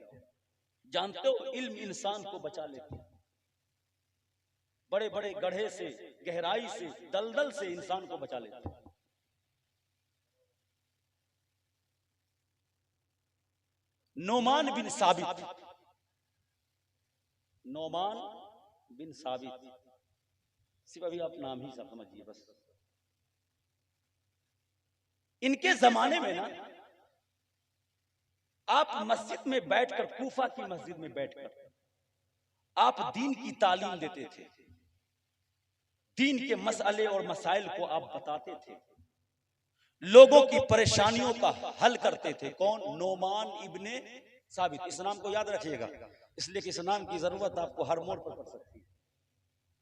जानते हो इल्म इंसान को बचा लेती है। बड़े बड़े गड्ढे से, गहराई से, दलदल से इंसान को बचा लेती है। नोमान बिन साबित, नोमान बिन साबित, सिर्फ अभी आप नाम ही सब समझिए बस। इनके जमाने में ना आप मस्जिद में बैठकर, कूफा की मस्जिद में बैठकर आप दीन की तालीम देते थे, दीन के मसले और मसाइल को आप बताते थे, लोगों की परेशानियों का हल करते थे। कौन? नोमान इब्ने साबित। इस नाम को याद रखिएगा, इसलिए कि इस नाम की जरूरत आपको हर मोड़ पर पड़ सकती है।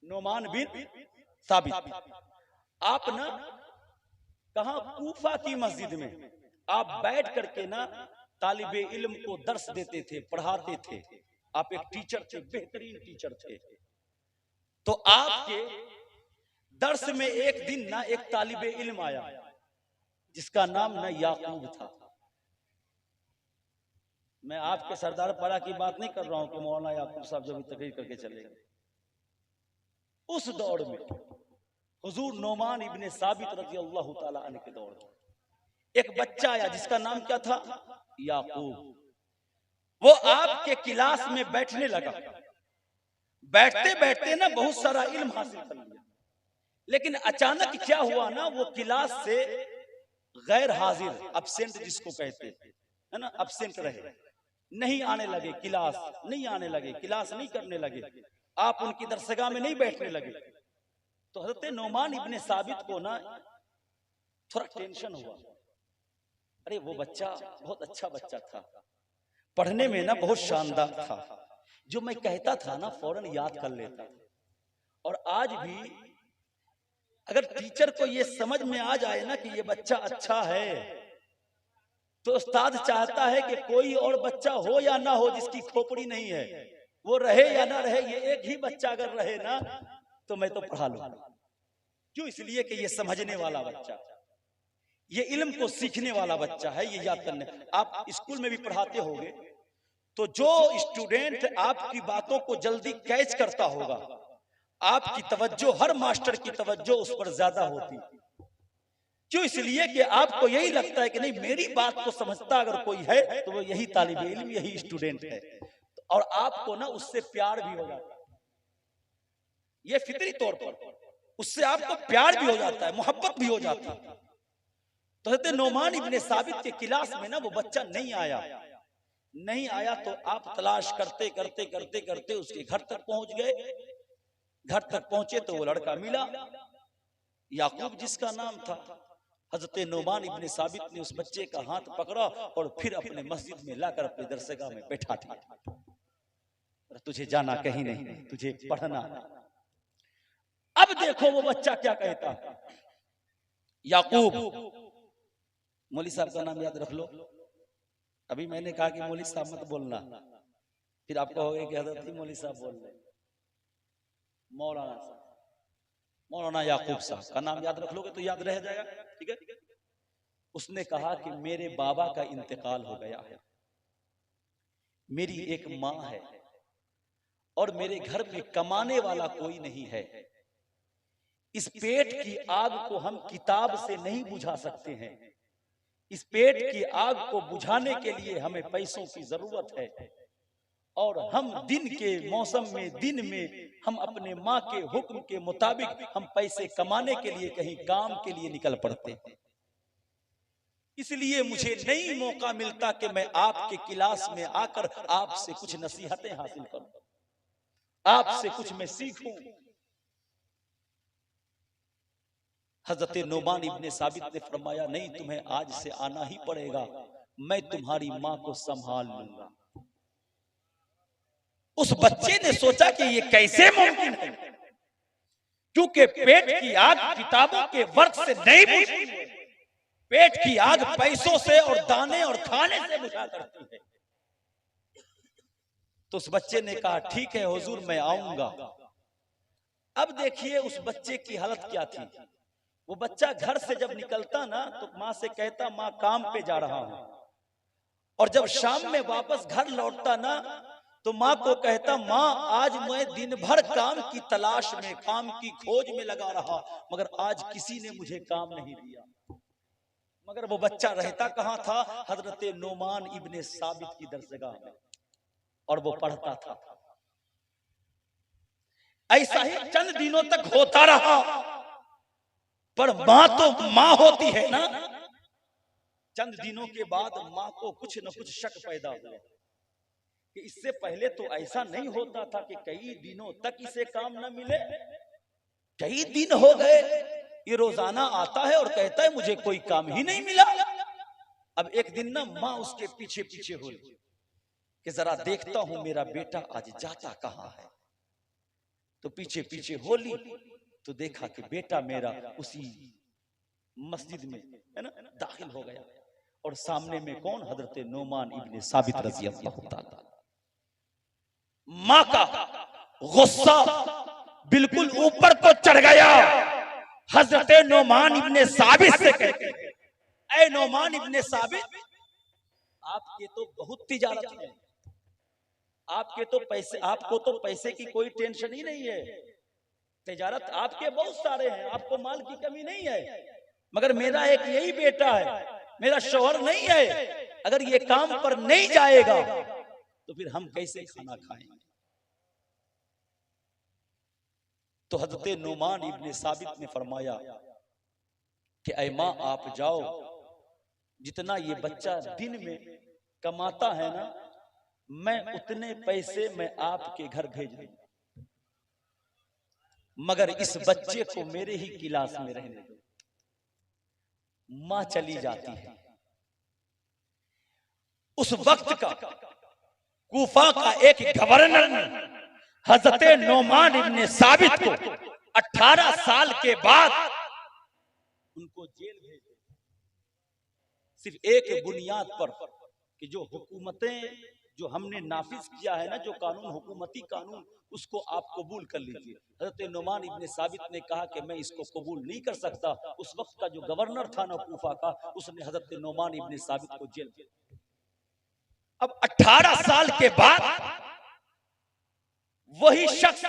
नोमान बिन साबित। आप ना कहां? कूफा की मस्जिद में आप बैठ करके ना तालिबे इल्म को दर्स देते थे, पढ़ाते थे। आप एक टीचर थे, बेहतरीन टीचर थे। तो आपके दर्स में एक दिन ना एक तालिबे इल्म आया जिसका नाम ना याकूब था। मैं आपके सरदार पारा की बात नहीं कर रहा हूं कि मौलाना याकूब साहब जो भी तकरीर करके चले गए। उस दौर में हुजूर नोमान इब्ने साबित रज़ी अल्लाह ताला अन्हु के दौर में एक बच्चा आया जिसका नाम क्या था? याकूब। वो आपके क्लास में बैठने लगा। बैठते बैठते ना बहुत सारा इल्म हासिल कर लिया, लेकिन अचानक क्या हुआ ना, वो क्लास से गैर हाजिर, अब्सेंट जिसको कहते हैं, है ना, अब्सेंट रहे, नहीं आने लगे क्लास, नहीं आने लगे, क्लास नहीं करने लगे, आप उनकी दरसगाह में नहीं बैठने लगे। तो हज़रत नोमान इब्ने साबित को ना थोड़ा टेंशन हुआ। अरे वो बच्चा बहुत अच्छा बच्चा था, पढ़ने में ना बहुत शानदार था, जो मैं कहता था ना फौरन याद कर लेता था। और आज भी अगर टीचर को ये समझ में आ जाए ना कि ये बच्चा अच्छा है, तो उस्ताद चाहता है कि कोई और बच्चा हो या ना हो जिसकी खोपड़ी नहीं है, वो रहे या ना रहे, ये एक ही बच्चा अगर रहे ना तो मैं तो पढ़ा लूंगा। क्यों? इसलिए कि ये समझने वाला बच्चा, ये इल्म को सीखने वाला बच्चा है, ये याद करने। आप स्कूल में भी पढ़ाते होंगे, तो जो स्टूडेंट आपकी बातों को जल्दी कैच करता होगा, आपकी तवज्जो, हर मास्टर की तवज्जो उस पर ज्यादा होती। क्यों? इसलिए कि आपको यही लगता है कि नहीं, मेरी बात को समझता अगर कोई है तो वो यही तालिब इल्म, यही स्टूडेंट है, और आपको ना उससे प्यार भी हो जाता है। ये फितरी तौर पर उससे आपको प्यार भी हो जाता है, मोहब्बत भी हो जाती है। तो हज़रत नोमान इब्ने साबित के क्लास में ना वो बच्चा नहीं आया, नहीं आया तो आप तलाश करते करते करते करते उसके घर तक पहुंच गए। घर तक पहुंचे तो वो लड़का मिला, याकूब जिसका नाम था। हजरत नोमान इब्ने साबित ने उस बच्चे का हाथ पकड़ा और फिर अपने मस्जिद में लाकर अपने दरसगाह में बैठा दिया। तुझे जाना कहीं नहीं, तुझे पढ़ना। अब देखो वो बच्चा क्या कहता है। याकूब, मौली साहब का नाम याद रख लो। अभी मैंने कहा कि मौली साहब मत बोलना, फिर आपको हो गया कि हजरत मौली साहब बोल रहे। मौलाना साहब, मौलाना याकूब साहब का नाम याद रख लोगे तो याद रह जाएगा, ठीक है। उसने कहा कि मेरे बाबा का इंतकाल हो गया है, मेरी एक माँ है और मेरे घर में कमाने वाला कोई नहीं है। इस पेट की आग को हम किताब से नहीं बुझा सकते हैं। इस पेट की आग को बुझाने के लिए हमें पैसों की जरूरत है और हम दिन के मौसम में, दिन में हम अपने माँ के हुक्म के मुताबिक हम पैसे कमाने के लिए कहीं काम के लिए निकल पड़ते हैं। इसलिए मुझे नहीं मौका मिलता कि मैं आपके क्लास में आकर आपसे कुछ नसीहतें हासिल करूं, आपसे कुछ मैं सीखूं। हजरत नोमान इब्ने साबित ने फरमाया, नहीं, तुम्हें आज से आना ही पड़ेगा, मैं तुम्हारी माँ को संभाल लूंगा। उस बच्चे ने सोचा कि ये कैसे मुमकिन है, क्योंकि पेट की आग किताबों के वर्क से नहीं बुझती है, पेट की आग पैसों से और दाने और खाने से बुझा करती है। तो उस बच्चे ने कहा, ठीक है हुजूर, मैं आऊंगा। अब देखिए उस बच्चे की हालत क्या थी। वो बच्चा घर से जब निकलता ना तो माँ से कहता, माँ काम पे जा रहा हूं, और जब शाम में वापस घर लौटता ना तो माँ को कहता, माँ आज मैं दिन भर काम की तलाश में, काम की खोज में लगा रहा, मगर आज किसी ने मुझे काम नहीं दिया। मगर वो बच्चा रहता कहां था? हजरत नोमान इब्ने साबित की दरसगाह में, और वो पढ़ता था। ऐसा ही चंद दिनों तक होता रहा, पर माँ तो माँ होती है ना। चंद दिनों के बाद माँ को कुछ न कुछ शक पैदा हुआ कि इससे पहले तो ऐसा नहीं होता था कि कई दिनों तक इसे काम न मिले। कई दिन हो गए ये रोजाना आता है और कहता है मुझे कोई काम ही नहीं मिला। अब एक दिन ना माँ उसके पीछे पीछे हुई कि जरा देखता हूं मेरा बेटा आज जाता कहां है। तो पीछे पीछे होली तो देखा कि बेटा मेरा उसी मस्जिद में है ना दाखिल हो गया, और सामने में कौन? हजरत नोमान इब्ने साबित रज़ी अल्लाह ताला। माँ का गुस्सा बिल्कुल ऊपर को चढ़ गया। हजरत नोमान इब्ने साबित से कहते हैं, ऐ नोमान इब्ने साबित, आपके तो बहुत तिजारत है, आपके तो पैसे, आपको तो पैसे की कोई टेंशन ही नहीं है, तिजारत आपके बहुत सारे हैं, आपको माल की कमी नहीं है, मगर मेरा एक यही बेटा है, मेरा शौहर नहीं है। अगर ये काम पर नहीं जाएगा तो फिर हम कैसे खाना खाएंगे? तो हजरत नोमान इब्ने साबित ने फरमाया कि ऐ माँ आप जाओ, जितना ये बच्चा दिन में कमाता है ना, मैं उतने पैसे मैं आपके घर भेज दूंगा, मगर इस बच्चे को मेरे ही क्लास में रहने दो। माँ चली जाती है। उस वक्त का कूफा का एक गवर्नर ने हजरत नोमान इब्ने साबित को 18 साल के बाद उनको जेल भेज दिया, सिर्फ एक बुनियाद पर कि जो हुकूमतें जो हमने नाफिज किया है ना, जो कानून, हुकूमती कानून, उसको आप कबूल कर लीजिए। हजरत नोमान इब्ने साबित ने कहा कि मैं इसको कबूल नहीं कर सकता। उस वक्त का जो गवर्नर था ना कूफा का, उसने हजरत नोमान इब्ने साबित को जेल दिया। अब 18 साल के बाद वही शख्स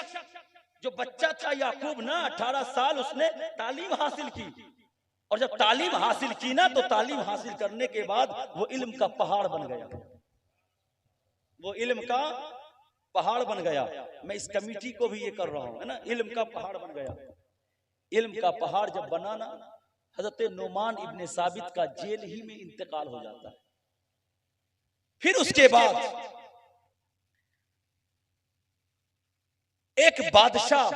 जो बच्चा था याकूब ना, 18 साल उसने तालीम हासिल की, और जब तालीम हासिल की ना तो तालीम हासिल करने के बाद वो इल्म का पहाड़ बन गया, वो इल्म का पहाड़ बन गया। मैं इस कमेटी को भी ये कर रहा हूं, है ना, इल्म का पहाड़ बन गया। इल्म का पहाड़ जब बना ना, हजरत नोमान इब्ने साबित का जेल ही में इंतकाल हो जाता है। फिर उसके बाद एक बादशाह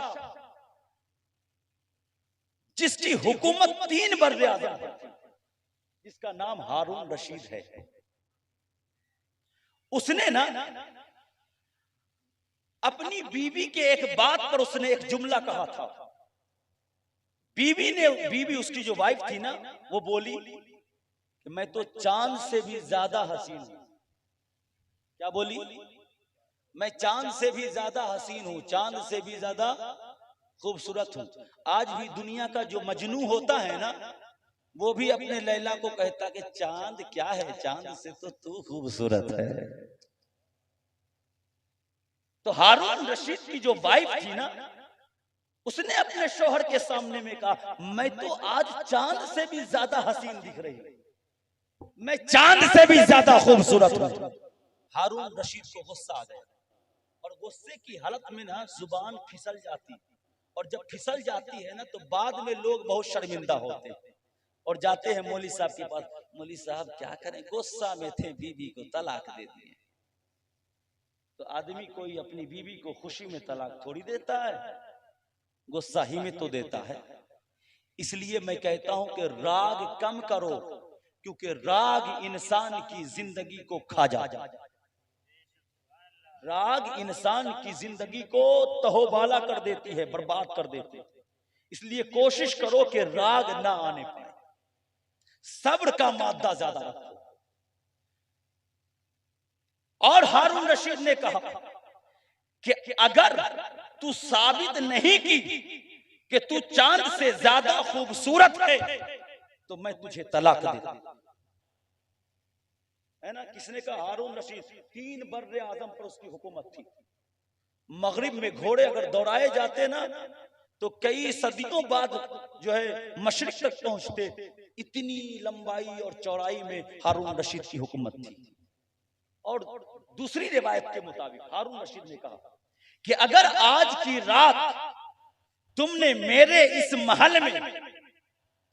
जिसकी हुकूमत 3 बर्रे आज़म पर थी, जिसका नाम हारून रशीद है। उसने ना अपनी बीवी के एक बात पर उसने एक जुमला कहा था। बीवी उसकी जो वाइफ थी ना, वो बोली कि मैं तो चांद से भी ज्यादा हसीन हूं। क्या बोली? मैं चांद से भी ज्यादा हसीन हूं, चांद से भी ज्यादा खूबसूरत हूं। आज भी दुनिया का जो मजनू होता है ना, वो भी अपने लैला को कहता कि चांद क्या है, चांद से तो तू खूबसूरत है। तो हारून रशीद की जो वाइफ थी ना, उसने अपने शौहर के सामने में कहा, मैं तो आज चांद से भी ज्यादा हसीन दिख रही हूं, मैं चांद से भी ज्यादा खूबसूरत हूं। हारून रशीद को गुस्सा आ गया और गुस्से की हालत में ना जुबान फिसल जाती, और जब फिसल जाती है ना तो बाद में लोग बहुत शर्मिंदा होते हैं और जाते हैं मौली साहब के पास, मौली साहब क्या करें, गुस्सा में थे, बीवी को तलाक दे दिए। तो आदमी कोई अपनी बीवी को खुशी में तलाक थोड़ी देता है, गुस्सा ही में तो देता है। इसलिए मैं कहता हूं कि राग कम करो, क्योंकि राग इंसान की जिंदगी को खा जाता है। राग इंसान की जिंदगी को तहोबाला कर देती है, बर्बाद कर देती है। इसलिए कोशिश करो कि राग ना आने पाए, सब्र का मादा ज्यादा रखो। और हारून रशीद ने कहा कि अगर तू साबित नहीं की कि तू चांद से ज्यादा खूबसूरत है तो मैं तुझे तलाक देता। है ना? किसने कहा? हारून रशीद। 3 बर्रे आजम पर उसकी हुकूमत थी। मगरिब में घोड़े अगर दौड़ाए जाते ना तो कई सदियों बाद जो है मशरिक तक पहुंचते। इतनी लंबाई और चौड़ाई में हारून रशीद की हुकूमत थी। और दूसरी रिवायत के मुताबिक हारून रशीद ने कहा कि अगर आज की रात तुमने मेरे इस महल में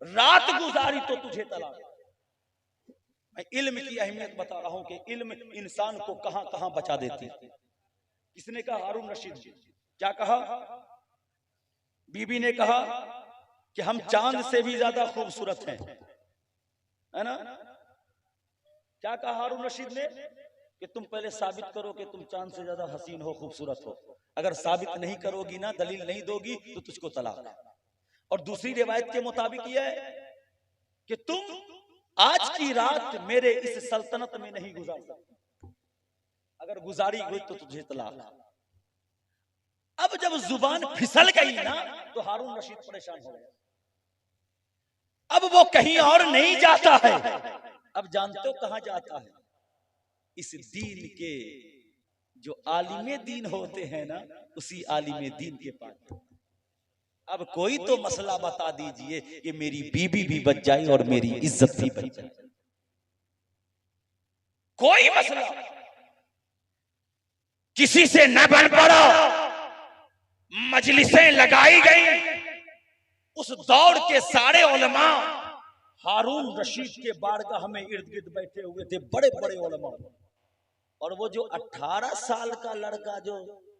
रात गुजारी तो तुझे तलाक। मैं इल्म की अहमियत बता रहा हूं कि इल्म इंसान को कहां कहां बचा देती है। किसने कहा? हारून रशीद। क्या कहा? बीबी ने कहा कि हम चांद से भी ज्यादा खूबसूरत हैं, है ना? क्या कहा हारून रशीद ने? कि तुम पहले साबित करो कि तुम चांद से ज्यादा हसीन हो, खूबसूरत हो। अगर साबित नहीं करोगी ना, दलील नहीं दोगी तो तुझको तलाक। और दूसरी रिवायत के मुताबिक यह है कि तुम आज की रात मेरे इस सल्तनत में नहीं गुजार सकती, अगर गुजारी हुई तो तुझे तलाक। अब जब जुबान फिसल गई ना तो हारून रशीद परेशान हो गया। अब वो कहीं और नहीं जाता है, अब जानते हो कहां जाता है? इस दीन के जो आलिमे दीन होते हैं ना, उसी आलिमे दीन के पास। अब कोई तो मसला बता दीजिए कि मेरी बीबी भी बच जाए और मेरी इज्जत भी बच जाए। कोई मसला किसी से न बन पड़ा। मजलिसें लगाई गई, उस दौर के सारे उलमा हारून रशीद के बारगाह में इर्द गिर्द बैठे हुए थे, बड़े बड़े उलमा। और वो जो 18 साल का लड़का जो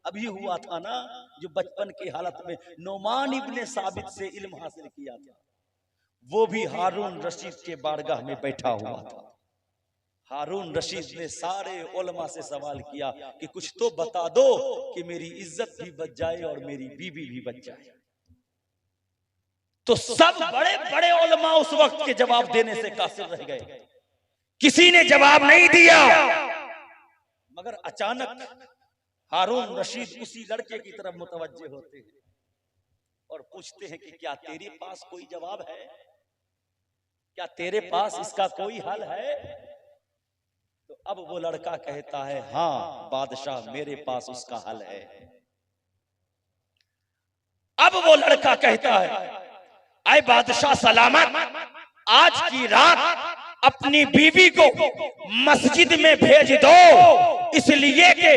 अभी हुआ था ना, जो बचपन की हालत में नोमान इब्ने साबित से इल्म हासिल किया था, वो भी हारून रशीद के बारगाह में बैठा हुआ था। हारून रशीद ने सारे उलमा से सवाल किया कि कुछ तो बता दो कि मेरी इज्जत भी बच जाए और मेरी बीवी भी बच जाए। तो सब बड़े बड़े उलमा उस वक्त के जवाब देने से कासिर रह गए, किसी ने जवाब नहीं दिया। मगर अचानक हारून रशीद उसी लड़के की तरफ मुतवज्जे होते हैं और पूछते हैं कि क्या तेरे पास कोई जवाब है, क्या तेरे पास इसका कोई हल है? तो अब वो लड़का कहता है, हाँ बादशाह, मेरे पास उसका हल है। अब वो लड़का कहता है, आए बादशाह सलामत, आज की रात अपनी बीवी को मस्जिद में भेज दो, इसलिए कि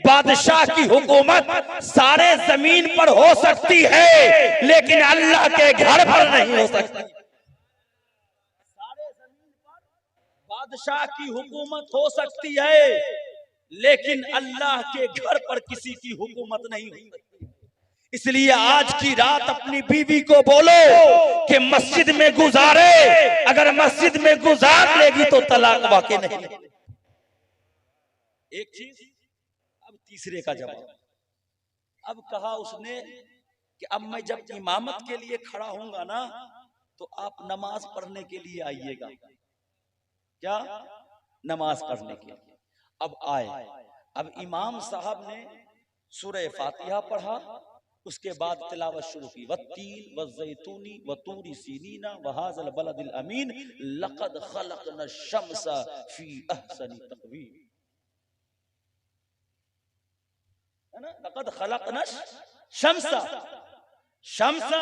बादशाह की हुकूमत सारे जमीन पर हो सकती है लेकिन अल्लाह के घर पर नहीं हो सकती। सारे जमीन पर बादशाह की हुकूमत हो सकती है लेकिन अल्लाह के घर पर किसी की हुकूमत नहीं हो सकती। इसलिए आज की रात अपनी बीवी को बोलो कि मस्जिद में गुजारे, अगर मस्जिद में गुजार लेगी तो तलाक वाकई नहीं। एक चीज, अब तीसरे का जवाब। अब कहा उसने कि अब मैं जब इमामत के लिए खड़ा होऊंगा ना तो आप नमाज पढ़ने के लिए आइएगा। क्या? नमाज पढ़ने के लिए। अब आए, अब इमाम साहब ने सूरह फातिहा पढ़ा, उसके बाद तिलावत शुरू की, वत्तीन वज़ैतूनी वतूरी सीनीना वहाज़ल बलदिल अमीन लक़द ख़लक़ना शम्सा फी अहसनी तक़वीम। है ना? लक़द ख़लक़ना शम्सा, शम्सा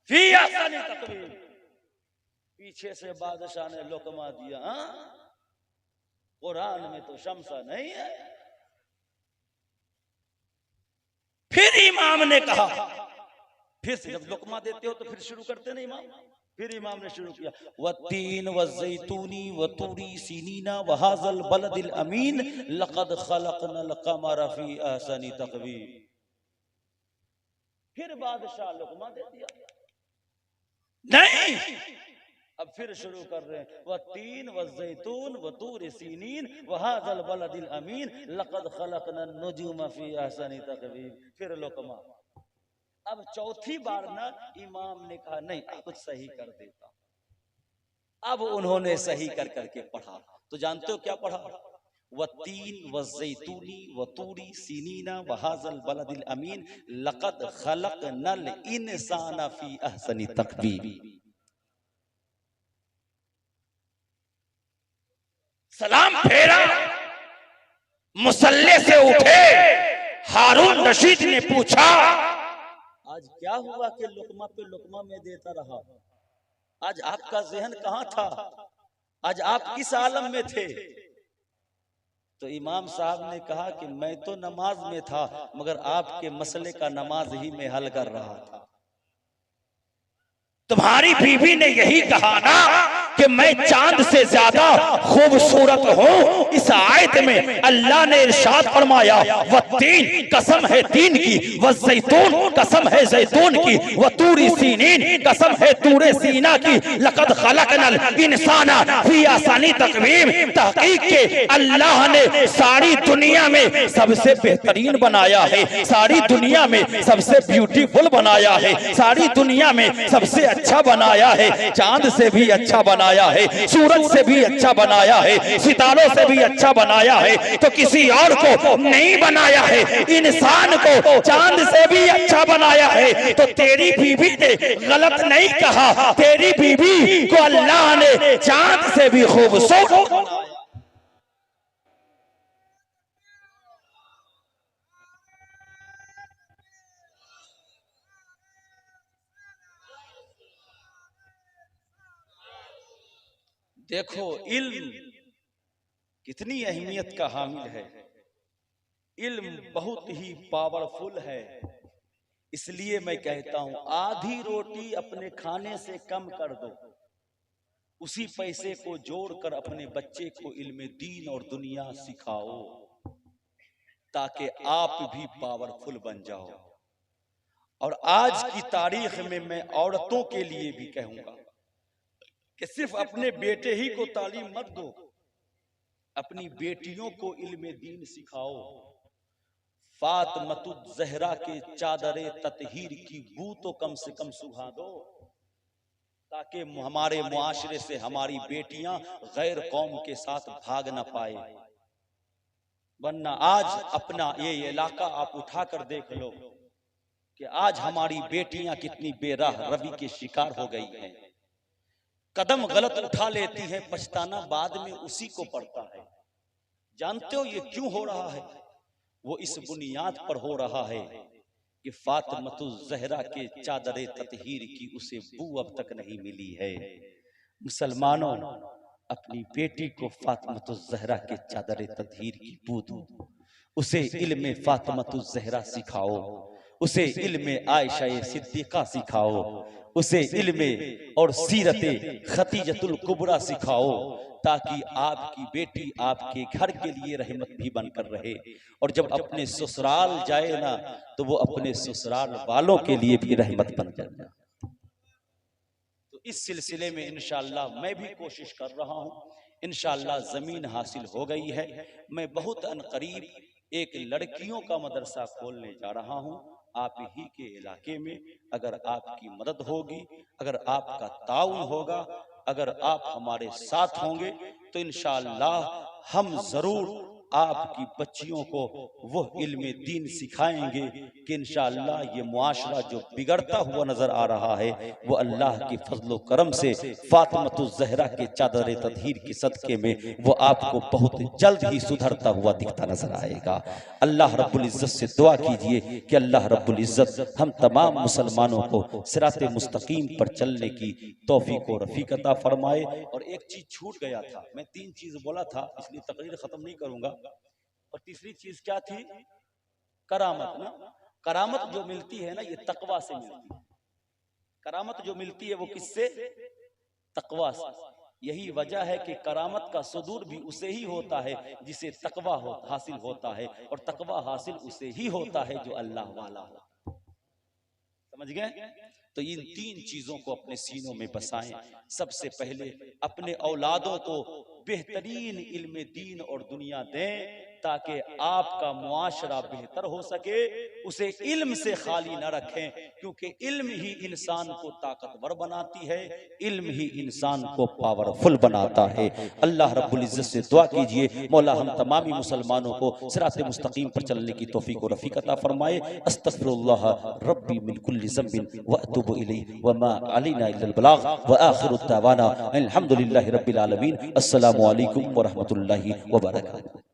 फी अहसनी तक़वीम। पीछे से बादशाह ने लोकमा दिया, कुरान में तो शम्सा नहीं है। फिर इमाम ने कहा, फिर से जब लुकमा देते हो तो फिर शुरू करते नहीं इमाम। फिर इमाम ने शुरू किया, वत्तीन वज़ैतूनी वतूरी सीनीना वहाज़ल बलदिल अमीन लक़द ख़लक़नल क़मर फ़ी अहसनी तक़वीम। फिर बादशाह लुकमा दे दिया, नहीं। अब फिर शुरू कर रहे हैं, वत्तीन वज़ैतून वतूर सीनीन वहाज़ल बलदिल अमीन लक़द ख़लक़ना नुजूम फ़ी अहसनी तक़वीम। फिर लुकमा। अब चौथी बार ना इमाम ने कहा नहीं अब सही कर देता। अब उन्होंने सही कर करके पढ़ा, तो जानते हो क्या पढ़ा? वत्तीन वज़ैतूनी वतूरी सीनीना वहाज़ल बलदिल अमीन लक़द ख़लक़नल इंसाना फ़ी अहसनी तक़वीम। सलाम फेरा, मुसल्ले से उठे, हारून रशीद ने पूछा आज क्या हुआ कि लुकमा पे लुकमा में देता रहा? आज आपका ज़हन कहां था? आज आप किस आलम में थे? तो इमाम साहब ने कहा कि मैं तो नमाज में था, मगर आपके मसले का नमाज ही में हल कर रहा था। तुम्हारी बीवी ने यही कहा ना कि मैं चांद से ज्यादा खूबसूरत हूँ। इस आयत में अल्लाह ने इरशाद फरमाया, वत्तीन कसम है तीन की, वज़ैतून कसम है जैतून की, वतूरी सीनीन कसम है तूरे सीना की, लक़द ख़लक़नल इंसाना फ़ी अहसनी तक़वीम। तहक़ीक़ के अल्लाह ने सारी दुनिया में सबसे बेहतरीन बनाया है, सारी दुनिया में सबसे ब्यूटीफुल बनाया है, सारी दुनिया में सबसे अच्छा बनाया है। चांद से भी अच्छा बनाया है, सूरज से भी अच्छा बनाया है, सितारों से भी अच्छा बनाया है, तो किसी और को नहीं बनाया है। इंसान को चांद से भी अच्छा बनाया है। तो तेरी बीवी ने गलत नहीं कहा, तेरी बीवी को अल्लाह ने चांद से भी खूबसूरत बनाया। देखो इल्म कितनी अहमियत का हामिल है। इल्म बहुत ही पावरफुल है। इसलिए मैं कहता हूं आधी रोटी अपने खाने से कम कर दो, उसी पैसे को जोड़कर अपने बच्चे को इल्म दीन और दुनिया सिखाओ, ताकि आप भी पावरफुल बन जाओ। और आज की तारीख में मैं औरतों के लिए भी कहूंगा कि सिर्फ अपने बेटे ही को तालीम मत दो, अपनी बेटियों को इल्म दीन सिखाओ। फातिमतुज़ ज़हरा के चादरे ततहीर की बू तो कम से कम सुहा दो, ताकि हमारे मुआशरे से हमारी बेटियां गैर कौम के साथ भाग न पाए। वरना आज अपना ये इलाका आप उठा कर देख लो कि आज हमारी बेटियां कितनी बेराह रवि के शिकार हो गई हैं। कदम गलत उठा लेती हैं, पछताना बाद में उसी को पड़ता है। जानते हो ये क्यों हो रहा है? वो इस बुनियाद पर हो रहा है कि फातिमतुज़ ज़हरा के चादरे ततहीर की उसे बू अब तक नहीं मिली है। मुसलमानों, अपनी बेटी को फातिमतुज़ ज़हरा के चादरे ततहीर की बू दो, उसे इल्म फातिमतुज़ ज़हरा सिखाओ, उसे इल्म आयशा सिद्दीका सिखाओ, उसे इल्म और सीरत खतीजतुल कुबरा सिखाओ, ताकि आपकी बेटी आपके घर के लिए रहमत भी बनकर रहे, और जब अपने ससुराल जाए ना तो वो अपने ससुराल वालों के लिए भी रहमत बन जाए। तो इस सिलसिले में इंशाअल्लाह मैं भी कोशिश कर रहा हूँ, इंशाअल्लाह जमीन हासिल हो गई है। मैं बहुत अनकरीब एक लड़कियों का मदरसा खोलने जा रहा हूँ आप ही के इलाके में। अगर आपकी मदद होगी, अगर आपका ताउन होगा, अगर आप हमारे साथ होंगे तो इंशाअल्लाह हम जरूर आपकी बच्चियों को वो इल्म दीन सिखाएंगे कि इंशाअल्लाह ये मुआशरा जो बिगड़ता हुआ नजर आ रहा है वो अल्लाह के फजलो करम से फातिमतुज ज़हरा के चादर तदहीर के सदके में वो आपको बहुत जल्द ही सुधरता हुआ दिखता नजर आएगा। अल्लाह रब्बुल इज्जत से दुआ कीजिए कि अल्लाह रब्बुल इज्जत हम तमाम मुसलमानों को सिराते मुस्तकीम पर चलने की तौफीक और रफीक अता फरमाए। और एक चीज छूट गया था, मैं 3 चीज बोला था इसलिए तकरीर खत्म नहीं करूंगा। और तीसरी चीज क्या थी? करामत ना। करामत जो मिलती है ना ये तकवा से मिलती है। करामत जो मिलती है वो किससे? तकवा से। यही वजह है कि करामत का सुदूर भी उसे ही होता है जिसे तकवा हासिल होता है, और तकवा हासिल उसे ही होता है जो अल्लाह वाला हो। समझ गए? तो इन 3 चीजों को अपने सीनों में बसाएं। सबसे पहले अपने औलादों को बेहतरीन इल्म दीन और दुनिया दें ताकि आपका मुआशरा बेहतर हो सके। उसे इल्म से खाली न रखें, क्योंकि इल्म ही इंसान को ताकतवर बनाती है, इल्म ही इंसान को पावरफुल बनाता है। अल्लाह रब्बुल इज्जत से दुआ कीजिए मौला हम तमामी मुसलमानों को सिराते मुस्तकीम पर चलने की तौफीक और रफीक अता फरमाए। अस्तगफिरुल्लाह रब्बी मिन कुल्लि ज़ंबिन व अतूबु इलैहि व मा अलैना इल्लल बलाग व आखिरु दावाना अल्हम्दुलिल्लाहि रब्बिल आलमीन। अस्सलामु अलैकुम व रहमतुल्लाहि व बरकातुहू।